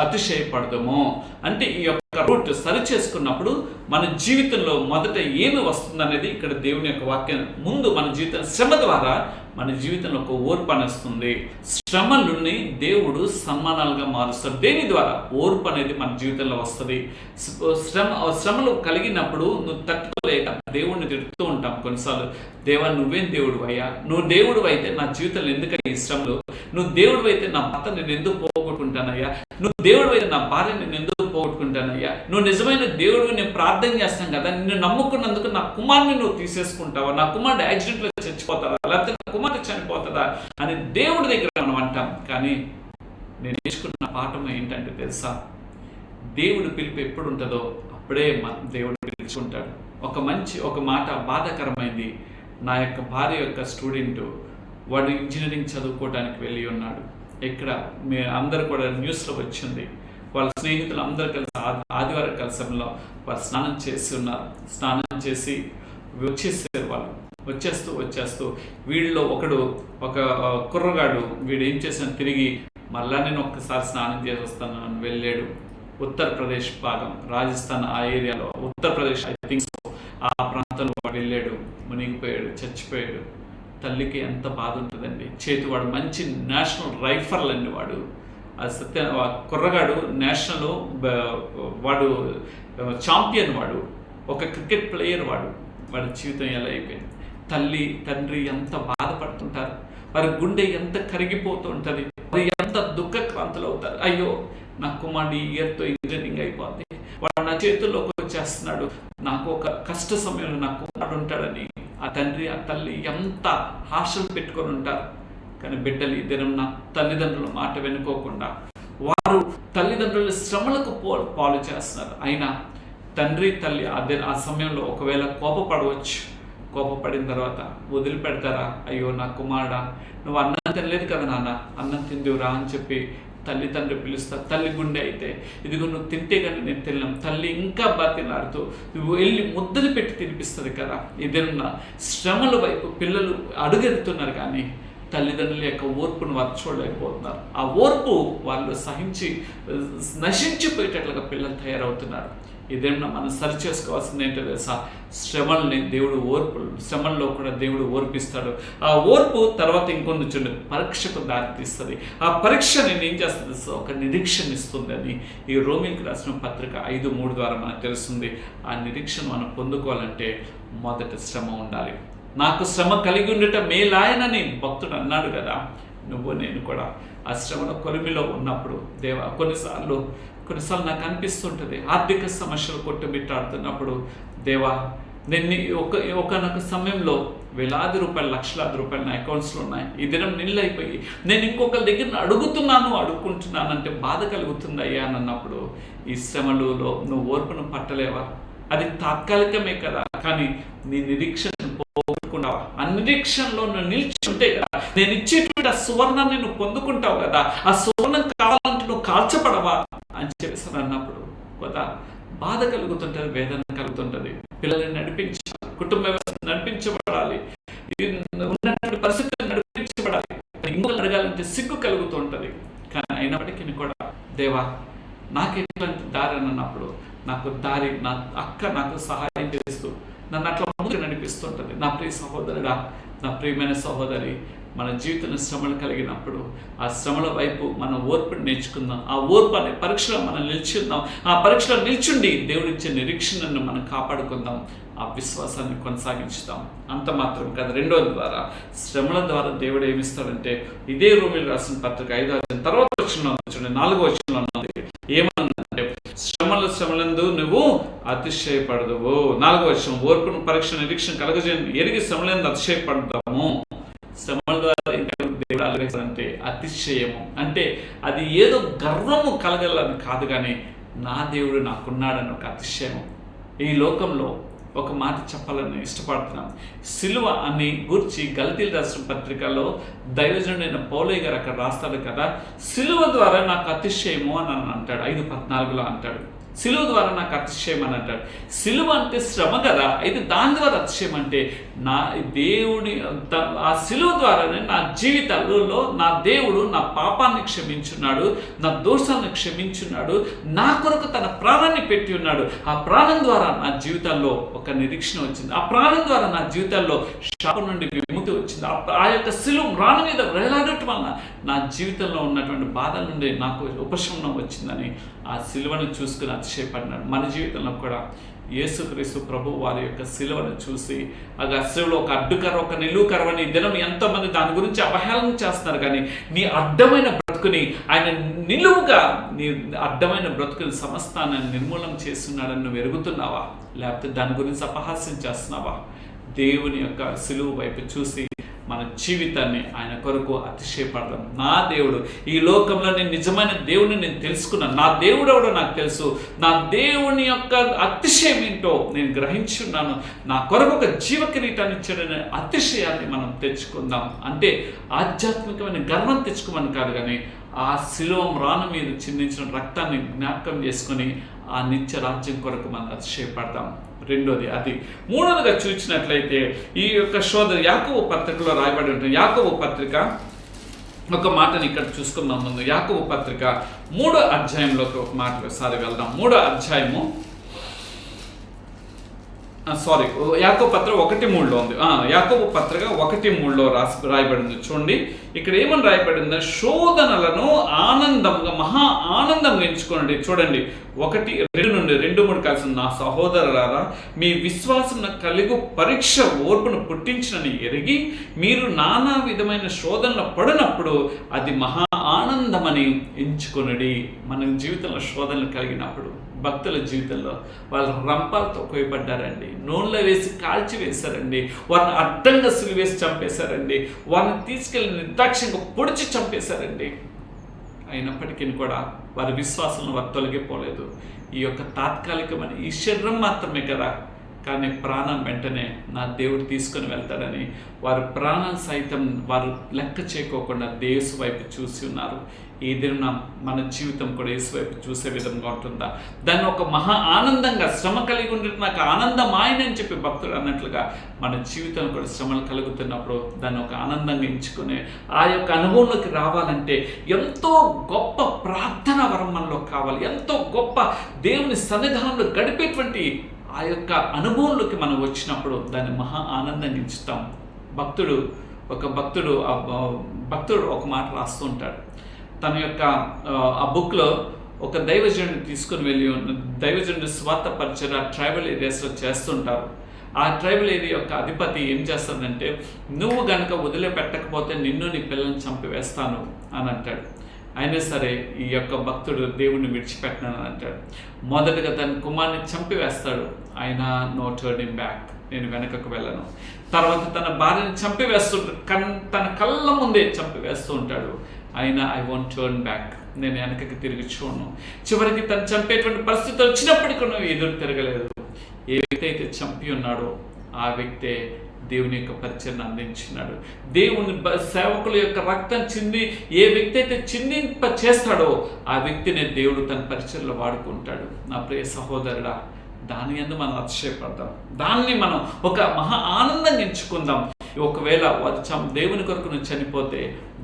అతిశయపడదాము. అంటే ఈ యొక్క రూట్ సరి చేసుకున్నప్పుడు మన జీవితంలో మొదట ఏమి వస్తుందనేది ఇక్కడ దేవుని యొక్క వాక్యం ముందు మన జీవితం శ్రమ ద్వారా మన జీవితంలో ఒక ఓర్పు అనేస్తుంది. శ్రమలని దేవుడు సన్మానాలుగా మారుస్తాడు. దేని ద్వారా? ఓర్పు అనేది మన జీవితంలో వస్తుంది. శ్రమలు కలిగినప్పుడు నువ్వు తట్టుకోలేక దేవుడిని తిడుతూ ఉంటాం కొన్నిసార్లు. దేవా నువ్వేం దేవుడు అయ్యా, నువ్వు దేవుడు అయితే నా జీవితంలో ఎందుకయ్యా ఈ శ్రమలు, నువ్వు దేవుడు అయితే నా భర్త నేను ఎందుకు పోగొట్టుకుంటానయ్యా, నువ్వు దేవుడు అయితే నా భార్య నేను ఎందుకు పోగొట్టుకుంటానయ్యా, నువ్వు నిజమైన దేవుడు, నేను ప్రార్థన చేస్తాను కదా, నిన్ను నమ్ముకున్నందుకు నా కుమారుని నువ్వు తీసేసుకుంటావా, నా కుమారుడు యాక్సిడెంట్లో చచ్చిపోతాడా, లేకపోతే నా కుమార్తె చనిపోతుందా అని దేవుడి దగ్గర మనం అంటాం. కానీ నేను నేర్చుకున్న పాఠం ఏంటంటే తెలుసా, దేవుడు పిలుపు ఎప్పుడు ఉంటుందో అప్పుడే దేవుడు పిలుచుకుంటాడు. ఒక మాట బాధాకరమైంది. నా యొక్క భార్య యొక్క స్టూడెంట్, వాడు ఇంజనీరింగ్ చదువుకోవడానికి వెళ్ళి ఉన్నాడు. ఇక్కడ అందరు కూడా న్యూస్లో వచ్చింది. వాళ్ళ స్నేహితులు అందరూ కలిసి ఆదివారం సమయంలో వాళ్ళు స్నానం చేసి ఉన్నారు. స్నానం చేసి వచ్చేసారు. వాళ్ళు వచ్చేస్తూ వీళ్ళలో ఒక కుర్రగాడు వీడు ఏం చేసిన తిరిగి మళ్ళా నేను ఒక్కసారి స్నానం చేసి వస్తాను అని వెళ్ళాడు. ఉత్తరప్రదేశ్ భాగం, రాజస్థాన్ ఆ ఏరియాలో, ఉత్తరప్రదేశ్ ఐ థింక్ సో, ఆ ప్రాంతంలో వాడు వెళ్ళాడు, మునిగిపోయాడు, చచ్చిపోయాడు. తల్లికి ఎంత బాధ ఉంటుందండి. వాడు మంచి నేషనల్ రైఫల్ అండి వాడు. కుర్రగాడు నేషనల్ వాడు ఛాంపియన్, వాడు ఒక క్రికెట్ ప్లేయర్. వాడి జీవితం ఎలా అయిపోయింది. తల్లి తండ్రి ఎంత బాధపడుతుంటారు, వారి గుండె ఎంత కరిగిపోతూ ఉంటుంది, వారు ఎంత దుఃఖక్రాంతులు అవుతారు. అయ్యో నా కుమారుడు ఈ ఇయర్తో ఇంజనీరింగ్ అయిపోద్ది, వాడు నా చేతుల్లోకి వచ్చేస్తున్నాడు, నాకు ఒక కష్ట సమయంలో నా కుమారుడు ఉంటాడని ఆ తండ్రి ఆ తల్లి ఎంత ఆశలు పెట్టుకొని ఉంటారు. కానీ బిడ్డలు ఈ దినం నా తల్లిదండ్రుల మాట వెనుకోకుండా వారు తల్లిదండ్రుల శ్రమలకు పాలు చేస్తున్నారు. అయినా తండ్రి తల్లి ఆ సమయంలో ఒకవేళ కోపపడవచ్చు. కోపపడిన తర్వాత వదిలిపెడతారా? అయ్యో నా కుమారుడా, నువ్వు అన్నం తినలేదు కదా నాన్న, అన్నం తిందువురా అని చెప్పి తల్లి తండ్రి పిలుస్తారు. తల్లి గుండె అయితే ఇదిగో నువ్వు తింటే కానీ నేను తినలేం. తల్లి ఇంకా బతిలాడుతూ నువ్వు వెళ్ళి ముద్దలు పెట్టి తినిపిస్తుంది కదా. ఇదేనా శ్రమల వైపు పిల్లలు అడుగెడుతున్నారు, కానీ తల్లిదండ్రుల యొక్క ఓర్పును వారు చూడలేకపోతున్నారు. ఆ ఓర్పు వాళ్ళు సహించి నశించిపోయేటట్లుగా పిల్లలు తయారవుతున్నారు. ఇదేమన్నా మనం సరి చేసుకోవాల్సింది ఏంటో తెలుసా? శ్రమల్ని దేవుడు శ్రమల్లో కూడా దేవుడు ఓర్పిస్తాడు. ఆ ఓర్పు తర్వాత ఇంకొంది చూడండి, పరీక్షకు దారితీస్తుంది. ఆ పరీక్ష నేను ఏం చేస్తుంది? ఒక నిరీక్షణ ఇస్తుంది అని ఈ రోమిల్కి రాసిన పత్రిక 5:3 ద్వారా మనకు తెలుస్తుంది. ఆ నిరీక్షణ మనం పొందుకోవాలంటే మొదట శ్రమ ఉండాలి. నాకు శ్రమ కలిగి ఉండటం మేలాయనని భక్తుడు అన్నాడు కదా. నువ్వు నేను కూడా ఆ శ్రమల కొలిమిలో ఉన్నప్పుడు దేవా కొన్నిసార్లు నాకు అనిపిస్తుంటుంది, ఆర్థిక సమస్యలు కొట్టుమిట్టాడుతున్నప్పుడు దేవా నేను ఒకనొక సమయంలో వేలాది రూపాయలు, లక్షలాది రూపాయలు నా అకౌంట్స్లో ఉన్నాయి, ఈ దినం నిల్ అయిపోయి నేను ఇంకొకరి దగ్గర అడుగుకుంటున్నానంటే బాధ కలుగుతుంది అయ్యా అని అన్నప్పుడు ఈ శ్రమలలో నువ్వు ఓర్పును పట్టలేవా? అది తాత్కాలికమే కదా, కానీ నీ నిరీక్షణ పోగొట్టుకుంటావా? ఆ నిరీక్షణలో నువ్వు నిల్చుంటే కదా నేను ఇచ్చేటువంటి ఆ సువర్ణాన్ని నువ్వు పొందుకుంటావు కదా. ఆ సువర్ణం కావాలంటే నువ్వు కాల్చపడవా అని చెప్పేసి అన్నప్పుడు కొత్త బాధ కలుగుతుంటుంది, వేదన కలుగుతుంటుంది. పిల్లల్ని నడిపించాలి, కుటుంబ వ్యవస్థ నడిపించబడాలి, ఉన్నటువంటి పరిస్థితులు నడిపించబడాలి. ఇంకొకరు అడగాలంటే సిగ్గు కలుగుతూ ఉంటుంది. కానీ అయినప్పటికీ కూడా దేవా నాకు ఎటువంటి దారి అని అన్నప్పుడు నాకు దారి నా అక్క నాకు సహాయం చేస్తూ నన్ను అట్లా ముందుకు నడిపిస్తుంటుంది. నా ప్రియ సహోదరుడా, నా ప్రియమైన సహోదరి, మన జీవితంలో శ్రమలు కలిగినప్పుడు ఆ శ్రమల వైపు మనం ఓర్పుని నేర్చుకుందాం. ఆ ఓర్పు అనే పరీక్షలో మనం నిల్చుందాం. ఆ పరీక్షలో నిల్చుండి దేవుడిచ్చే నిరీక్షణను మనం కాపాడుకుందాం, ఆ విశ్వాసాన్ని కొనసాగించుదాం. అంత మాత్రం కాదు, రెండోది ద్వారా శ్రమల ద్వారా దేవుడు ఏమిస్తాడంటే ఇదే రోమిలకు రాసిన పత్రిక 5వ అధ్యాయం తర్వాత వచనంలో చూడండి, 4వ వచనంలో ఉన్నది ఏమన్నంటే శ్రమలందు నువ్వు అతిశయపడదువు. 4వ వచనం, ఓర్పును పరీక్ష నిరీక్షణ కలగజేయని ఎరిగి శ్రమలందు అతిశయపడదాము. శ్రమల ద్వారా దేవుడు అలగేస్తాడంటే అతిశయము, అంటే అది ఏదో గర్వము కలగలని కాదు, కానీ నా దేవుడు నాకున్నాడని ఒక అతిశయము. ఈ లోకంలో ఒక మాట చెప్పాలని ఇష్టపడుతున్నాను. సిలువ అని గురించి గలతీయులకు రాసిన పత్రికలో దైవజనుడైన పౌలయ్య గారు అక్కడ రాస్తాడు కదా, సిలువ ద్వారా నాకు అతిశయము అని అంటాడు. 5:14 అంటాడు, సిలువ ద్వారా నాకు అతిశయం అని అంటాడు. సిలువ అంటే శ్రమ కదా, అయితే దాని ద్వారా అతిశయం అంటే నా దేవుని ఆ సిలువ ద్వారానే నా జీవితాలలో నా దేవుడు నా పాపాన్ని క్షమించున్నాడు, నా దోషాన్ని క్షమించున్నాడు, నా కొరకు తన ప్రాణాన్ని పెట్టి ఉన్నాడు. ఆ ప్రాణం ద్వారా నా జీవితాల్లో ఒక నిరీక్షణ వచ్చింది. ఆ ప్రాణం ద్వారా నా జీవితాల్లో శాపం నుండి విముక్తి వచ్చింది. ఆ యొక్క సిలువ రాణి మీద వేలాడటం వలన నా జీవితంలో ఉన్నటువంటి బాధల నుండి నాకు ఉపశమనం వచ్చిందని ఆ సిలువను చూసుకుని అతిశయపడినాడు. మన జీవితంలో కూడా యేసుక్రీస్తు ప్రభు వారి యొక్క సిలువను చూసి ఆ సిలువలో ఒక అడ్డుకర్ర ఒక నిలువుకర్ర అని దినం ఎంతోమంది దాని గురించి అవహేళన చేస్తున్నారు, కానీ నీ అడ్డమైన బ్రతుకుని ఆయన నిలువుగా నీ అడ్డమైన బ్రతుకుని సమస్తాన్ని నిర్మూలన చేస్తున్నాడని నువ్వు ఎరుగుతున్నావా? లేకపోతే దాని గురించి అపహాస్యం చేస్తున్నావా? దేవుని యొక్క సిలువ వైపు చూసి మన జీవితాన్ని ఆయన కొరకు అతిశయపడదాం. నా దేవుడు ఈ లోకంలో నేను నిజమైన దేవుడిని నేను తెలుసుకున్నాను, నా దేవుడు ఎవడో నాకు తెలుసు, నా దేవుని యొక్క అతిశయం ఏంటో నేను గ్రహించున్నాను, నా కొరకు ఒక జీవ కిరీటాన్ని ఇచ్చాడనే అతిశయాన్ని మనం తెచ్చుకుందాం. అంటే ఆధ్యాత్మికమైన గర్వం తెచ్చుకోమని కాదు, కానీ ఆ శిలువ రాను మీద చిందించిన రక్తాన్ని జ్ఞాపకం చేసుకొని ఆ నిత్య రాజ్యం కొరకు మనం అతిశయపడతాం. రెండోది అది. మూడోదిగా చూసినట్లయితే ఈ యొక్క శోధన యాకోబు పత్రికలో రాయబడి ఉంటుంది. యాకోబు పత్రిక ఒక మాటని ఇక్కడ చూసుకుందాం. ముందు యాకోబు పత్రిక 3వ అధ్యాయంలోకి ఒక మాట ఒకసారి వెళ్దాం. 3వ అధ్యాయము యాకోబు పత్రిక 1:3లో ఉంది. యాకోబు పత్రిక 1:3లో రాయబడింది. చూడండి ఇక్కడ ఏమని రాయబడిందో, శోధనలను ఆనందంగా మహా ఆనందంగా ఎంచుకోండి. చూడండి 1:2-3 కలిసి, నా సహోదరులారా, మీ విశ్వాసం కలిగి పరీక్ష ఓర్పును పుట్టించినని ఎరిగి మీరు నానా విధమైన శోధనలు పడినప్పుడు అది మహా ఆనందమని ఎంచుకొనడి. మన జీవితంలో శోధనలు కలిగినప్పుడు, భక్తుల జీవితంలో వాళ్ళు రంపాలతో కోయబడ్డారండి, నూనెలో వేసి కాల్చి వేశారండి, వారిని అడ్డంగా సిలువేసి చంపేశారండి, వారిని తీసుకెళ్ళి నిర్దాక్ష్యంగా పొడిచి చంపేశారండి. అయినప్పటికీ కూడా వారి విశ్వాసంలో వారు తొలగిపోలేదు. ఈ యొక్క తాత్కాలికమైన ఈ శరీరం మాత్రమే కదా, కానీ ప్రాణం వెంటనే నా దేవుడు తీసుకొని వెళ్తాడని వారు ప్రాణాలు సైతం వారు లెక్క చేయకోకుండా యేసు వైపు చూసి ఉన్నారు. ఈ దినం మన జీవితం కూడా యేసు వైపు చూసే విధంగా ఉంటుందా? దాన్ని ఒక మహా ఆనందంగా, శ్రమ కలిగి ఉంటే నాకు ఆనందం ఆయన అని చెప్పి భక్తుడు అన్నట్లుగా మన జీవితం కూడా శ్రమలు కలుగుతున్నప్పుడు దాన్ని ఒక ఆనందంగా ఎంచుకునే ఆ యొక్క అనుభవంలోకి రావాలంటే ఎంతో గొప్ప ప్రార్థన వరం మనలో కావాలి. ఎంతో గొప్ప దేవుని సన్నిధానంలో గడిపేటువంటి ఆ యొక్క అనుభవంలోకి మనం వచ్చినప్పుడు దాన్ని మహా ఆనందంగా ఇస్తాం. భక్తుడు ఒక మాట రాస్తూ ఉంటాడు. తన యొక్క ఆ బుక్లో ఒక దైవజనుడిని తీసుకుని వెళ్ళి, దైవజనుడు స్వార్థ పరిచయ ట్రైబల్ ఏరియాస్లో చేస్తుంటారు. ఆ ట్రైబల్ ఏరియా యొక్క అధిపతి ఏం చేస్తాడంటే, నువ్వు గనక వదిలిపెట్టకపోతే నిన్ను నీ పిల్లల్ని చంపివేస్తాను అని అంటాడు. అయినా సరే ఈ యొక్క భక్తుడు దేవుణ్ణి విడిచిపెట్టినానని అంటాడు. మొదటగా తన కుమార్ని చంపివేస్తాడు. ఆయన నో టర్నింగ్ బ్యాక్, నేను వెనకకు వెళ్ళను. తర్వాత తన భార్యను చంపివేస్తుంటాడు, తన కళ్ళ ముందే చంపివేస్తూ ఉంటాడు. అయినా ఐ వోంట్ టర్న్ బ్యాక్, నేను వెనకకి తిరిగి చూడను. చివరికి తను చంపేటువంటి పరిస్థితి వచ్చినప్పటికీ నువ్వు ఎదురు తిరగలేదు. ఏ వ్యక్తి అయితే చంపి ఉన్నాడో ఆ వ్యక్తే దేవుని యొక్క పరిచయను అందించినాడు. దేవుని సేవకుల యొక్క రక్తం చింది ఏ వ్యక్తి అయితే చిందింప చేస్తాడో ఆ వ్యక్తిని దేవుడు తన పరిచయలో వాడుకుంటాడు. నా ప్రియ సహోదరుడా, దాని యందు మనం అతిశయపడదాం. దాన్ని మనం ఒక మహా ఆనందంగా ఎంచుకుందాం. ఒకవేళ వారు దేవుని కొరకు నువ్వు చనిపోతే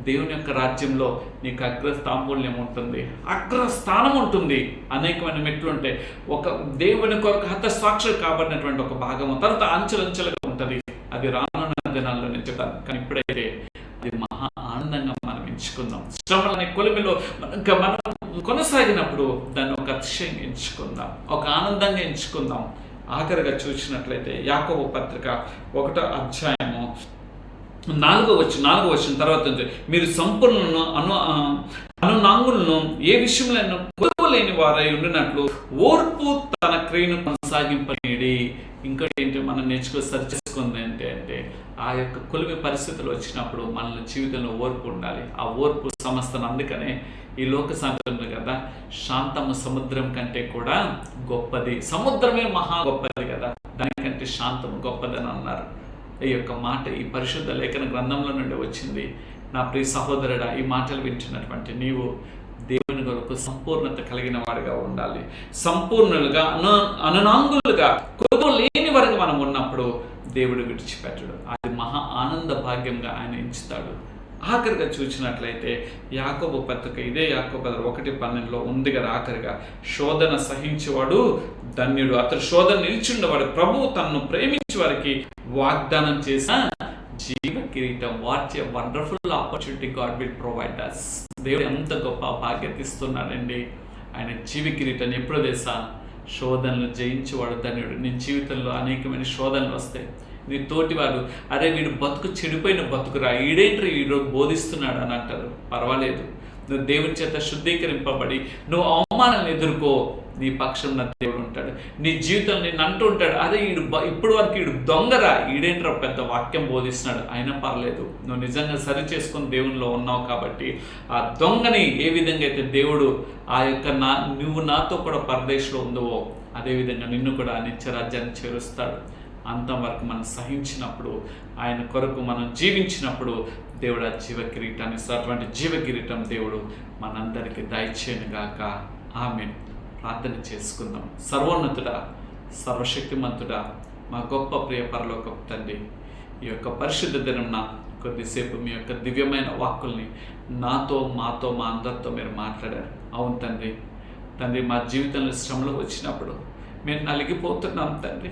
దేవుని యొక్క రాజ్యంలో నీకు అగ్రస్థాంబూల్యం ఉంటుంది, అగ్రస్థానం ఉంటుంది. అనేకమైన మెట్లు ఉంటాయి. ఒక దేవుని కొరకు హతసాక్షులు కాబడినటువంటి ఒక భాగము తర్వాత అంచెలంచెలుగా ఉంటుంది. అది రానున్న దినాల్లో నేను చెప్తాను. కానీ ఇప్పుడైతే అది మహా ఆనందంగా మనం ఎంచుకుందాం. శ్రమలనే కొలిమిలో మనం కొనసాగినప్పుడు దాన్ని ఒక అతిశయంగా ఎంచుకుందాం, ఒక ఆనందంగా ఎంచుకుందాం. ఆఖరిగా చూసినట్లయితే యాకోబు పత్రిక 1వ అధ్యాయము 4వ వచనం తర్వాత మీరు సంపూర్ణను అనునాంగులను ఏ విషయంలో కొలువు లేని వారై ఉండినట్లు ఓర్పు తన క్రియను కొనసాగింపనేది. ఇంకోటి ఏంటి మనం సరి చేసుకుంది అంటే ఆ యొక్క కొలిమి పరిస్థితులు వచ్చినప్పుడు మన జీవితంలో ఓర్పు ఉండాలి. ఆ ఓర్పు సమస్తను. అందుకనే ఈ లోక సాంతం కదా, శాంతము సముద్రం కంటే కూడా గొప్పది, సముద్రమే మహా గొప్పది కదా, దానికంటే శాంతము గొప్పదని అన్నారు. ఈ యొక్క మాట ఈ పరిశుద్ధ లేఖన గ్రంథంలో నుండి వచ్చింది. నా ప్రియ సహోదరుడా, ఈ మాటలు వింటున్నటువంటి నీవు దేవుని కొరకు సంపూర్ణత కలిగిన వాడిగా ఉండాలి. సంపూర్ణులుగా అనునాంగులుగా కొలువు లేని వరకు మనం ఉన్నప్పుడు దేవుడు విడిచిపెట్టడు. అది మహా ఆనంద భాగ్యంగా ఆయన ఎంచుతాడు. ఆఖరిగా చూసినట్లయితే యాకోబు పత్రిక, ఇదే యాకోబు 1:12లో ఉంది కదా, ఆఖరిగా శోధన సహించేవాడు ధన్యుడు, అతడు శోధన నిలిచిండవాడు, ప్రభువు తనను ప్రేమించే వారికి వాగ్దానం చేసిన జీవ కిరీటం. What a wonderful opportunity God will provide us. దేవుడు ఎంత గొప్ప భాగ్యత ఇస్తున్నాడండి. ఆయన జీవ కిరీటాన్ని ఎప్పుడో తెలుసా, శోధనలు జయించేవాడు ధన్యుడు. నీ జీవితంలో అనేకమైన శోధనలు వస్తాయి. నీ తోటివాడు అరే వీడు బతుకు చెడిపోయిన బతుకురా, ఈడేంట్రీ ఈరోజు బోధిస్తున్నాడు అని అంటారు. పర్వాలేదు, నువ్వు దేవుని చేత శుద్ధీకరింపబడి నువ్వు అవమానాలను ఎదుర్కో, నీ పక్షంలో దేవుడు ఉంటాడు. నీ జీవితం నేను అంటూ ఉంటాడు, అరే ఇప్పుడు వరకు ఈడు దొంగరా, ఈడేంట్రా పెద్ద వాక్యం బోధిస్తున్నాడు. అయినా పర్లేదు, నువ్వు నిజంగా సరి చేసుకుని దేవునిలో ఉన్నావు కాబట్టి ఆ దొంగని ఏ విధంగా అయితే దేవుడు ఆ యొక్క నువ్వు నాతో కూడా పరదేశంలో ఉందో అదేవిధంగా నిన్ను కూడా నిత్యరాజ్యాన్ని చేరుస్తాడు. అంతవరకు మనం సహించినప్పుడు, ఆయన కొరకు మనం జీవించినప్పుడు దేవుడు ఆ జీవ కిరీటాన్ని, అటువంటి జీవ కిరీటం దేవుడు మనందరికీ దయచేయనుగాక. ఆమేన్. ప్రార్థన చేసుకుందాం. సర్వోన్నతుడా, సర్వశక్తిమంతుడా, మా గొప్ప ప్రియ పరలోకపు తండ్రి, ఈ యొక్క పరిశుద్ధ దినంన కొద్దిసేపు మీ యొక్క దివ్యమైన వాక్కుల్ని నాతో, మాతో, మా అందరితో మీరు మాట్లాడారు. అవును తండ్రి, మా జీవితంలో శ్రమలు వచ్చినప్పుడు మేము నలిగిపోతున్నాం తండ్రి.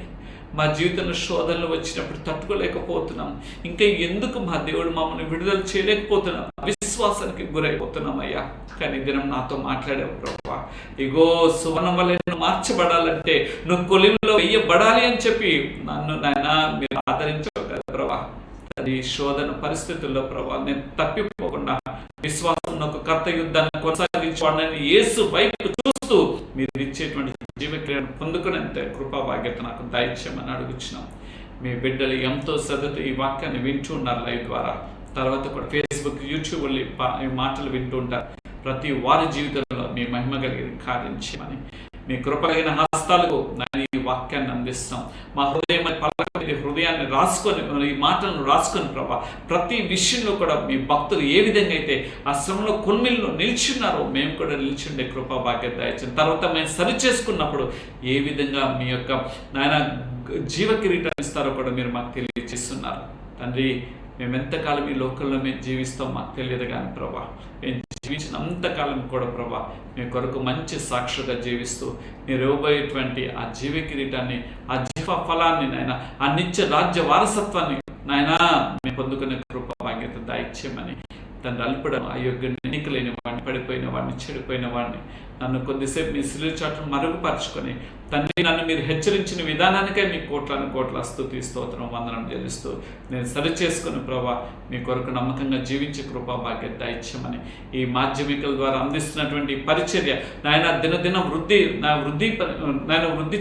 మా జీవితంలో శోధనలు వచ్చినప్పుడు తట్టుకోలేకపోతున్నాం. ఇంకా ఎందుకు మా దేవుడు మమ్మల్ని విడుదల చేయలేకపోతున్నాం, విశ్వాసానికి గురైపోతున్నాం అయ్యా. కానీ దినం నాతో మాట్లాడావు ప్రభువా. ఇగో సువర్ణం వల్ల నేను మార్చబడాలంటే నువ్వు కొలిమిలో వెయ్యబడాలి అని చెప్పి నన్ను నాయన మీరు ఆదరించావు కదా ప్రభా. అది శోధన పరిస్థితుల్లో ప్రభా నేను తప్పిపోకుండా విశ్వాసం ఒక కర్త యుద్ధాన్ని కొనసాగించేవాడిని యేసు వైపు చూస్తూ మీరు ఇచ్చేటువంటి జీవక్రియను పొందుకునేంత కృపా భాగ్యత నాకు దయచేయమని అడుగుచున్నాం. మీ బిడ్డలు ఎంతో శ్రద్ధతో ఈ వాక్యాన్ని వింటూ ఉన్నారు లైవ్ ద్వారా. తర్వాత కూడా ఫేస్బుక్, యూట్యూబ్ ఈ మాటలు వింటూ ఉంటారు. ప్రతి వారి జీవితంలో మీ మహిమ కలిగిన కార్యం చేయమని మీ కృప కలిగిన హస్తాలకు నేను ఈ వాక్యాన్ని అందిస్తాం. మా హృదయాన్ని రాసుకొని, ఈ మాటలను రాసుకొని ప్రభా, ప్రతి విషయంలో కూడా మీ భక్తులు ఏ విధంగా అయితే ఆ శ్రమలో కొన్నిల్లో నిల్చున్నారో మేము కూడా నిల్చుండే కృపా భాగ్యత దయచేయండి. తర్వాత మేము సరి చేసుకున్నప్పుడు ఏ విధంగా మీ యొక్క నాయన జీవ కిరీటాన్ని ఇస్తారో కూడా మీరు మాకు తెలియజేస్తున్నారు తండ్రి. మేము ఎంతకాలం ఈ లోకంలో మేము జీవిస్తాం మాకు తెలియదు కానీ ప్రభా, మేము జీవించినంతకాలం కూడా ప్రభా మీ కొరకు మంచి సాక్షిగా జీవిస్తూ మీరు ఇవ్వబోయేటువంటి ఆ జీవ కిరీటాన్ని, ఆ జీవ ఫలాన్ని నాయన, ఆ నిత్య రాజ్య వారసత్వాన్ని నాయన మేము పొందుకునే కృపా భాగ్యత దయచేయమని తండ్రి. అల్పడం, అయోగ్యుని, ఎన్నికలేని వాడిని, పడిపోయిన వాడిని, చెడిపోయిన వాడిని నన్ను కొద్దిసేపు మీ సిలువ చాటును మరుగుపరుచుకొని తండ్రి నన్ను మీరు హెచ్చరించిన విధానానికే మీ కోట్ల స్తుతి స్తోత్రం వందనం చెల్లిస్తూ నేను సరి చేసుకుని ప్రభా మీ కొరకు నమ్మకంగా జీవించే కృపా భాగ్యత దయచేయమని ఈ మాధ్యమికల ద్వారా అందిస్తున్నటువంటి పరిచర్య నాయన దినదిన వృద్ధి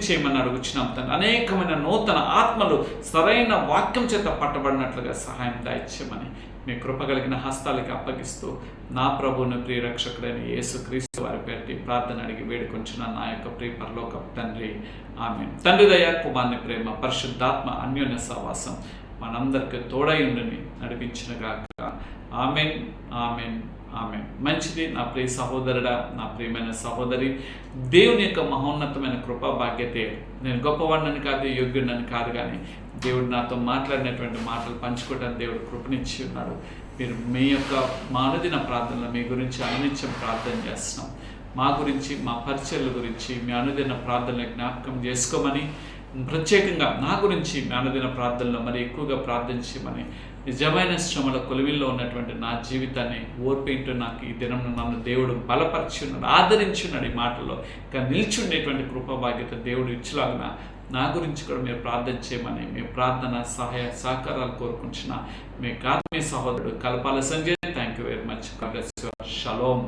చేయమని అడుగుచున్నాం తండ్రి. అనేకమైన నూతన ఆత్మలు సరైన వాక్యం చేత పట్టబడినట్లుగా సహాయం దయచేయమని మీ కృప కలిగిన హస్తాలకి అప్పగిస్తూ నా ప్రభువును ప్రియరక్షకుడైన యేసు క్రీస్తు వారి పేరిటి ప్రార్థన అడిగి వేడుకొంచున్నాను నా యొక్క ప్రియ పరలోకపు తండ్రి. ఆమేన్. తండ్రి దయ, కుమారుని ప్రేమ, పరిశుద్ధాత్మ అన్యోన్య సహవాసం మనందరికి తోడై ఉండి నడిపించినగాక. ఆమేన్, ఆమేన్, ఆమేన్. మంచిది నా ప్రియ సహోదరుడా, నా ప్రియమైన సహోదరి. దేవుని యొక్క మహోన్నతమైన కృపా భాగ్యతే. నేను గొప్పవాడిని కాదు, యోగ్యుడిని కాదు, కానీ దేవుడు నాతో మాట్లాడినటువంటి మాటలు పంచుకోవడానికి దేవుడు కృపనిచ్చి ఉన్నాడు. మీరు మీ యొక్క అనుదిన ప్రార్థనలో మీ గురించి అనునిత్యం ప్రార్థన చేస్తున్నాం. మా గురించి, మా పరిచర్ల గురించి మీ అనుదిన ప్రార్థనలు జ్ఞాపకం చేసుకోమని, ప్రత్యేకంగా నా గురించి మీ అనుదిన ప్రార్థనలో మరి ఎక్కువగా ప్రార్థించమని, నిజమైన శ్రమల కొలువిల్లో ఉన్నటువంటి నా జీవితాన్ని ఓర్పేంటూ నాకు ఈ దినం నన్ను దేవుడు బలపరిచి ఉన్నాడు, ఆదరించి ఉన్నాడు. ఈ మాటల్లో ఇంకా నిల్చుండేటువంటి కృపా భాగ్యత దేవుడు ఇచ్చేలాగిన నా గురించి కూడా మీరు ప్రార్థన చేయమని మీ ప్రార్థన సహాయ సహకారాలు కోరుకుంటున్న మీ ఆత్మీయ సహోదరుడు Kalapala Sanjay. Thank you very much. Shalom.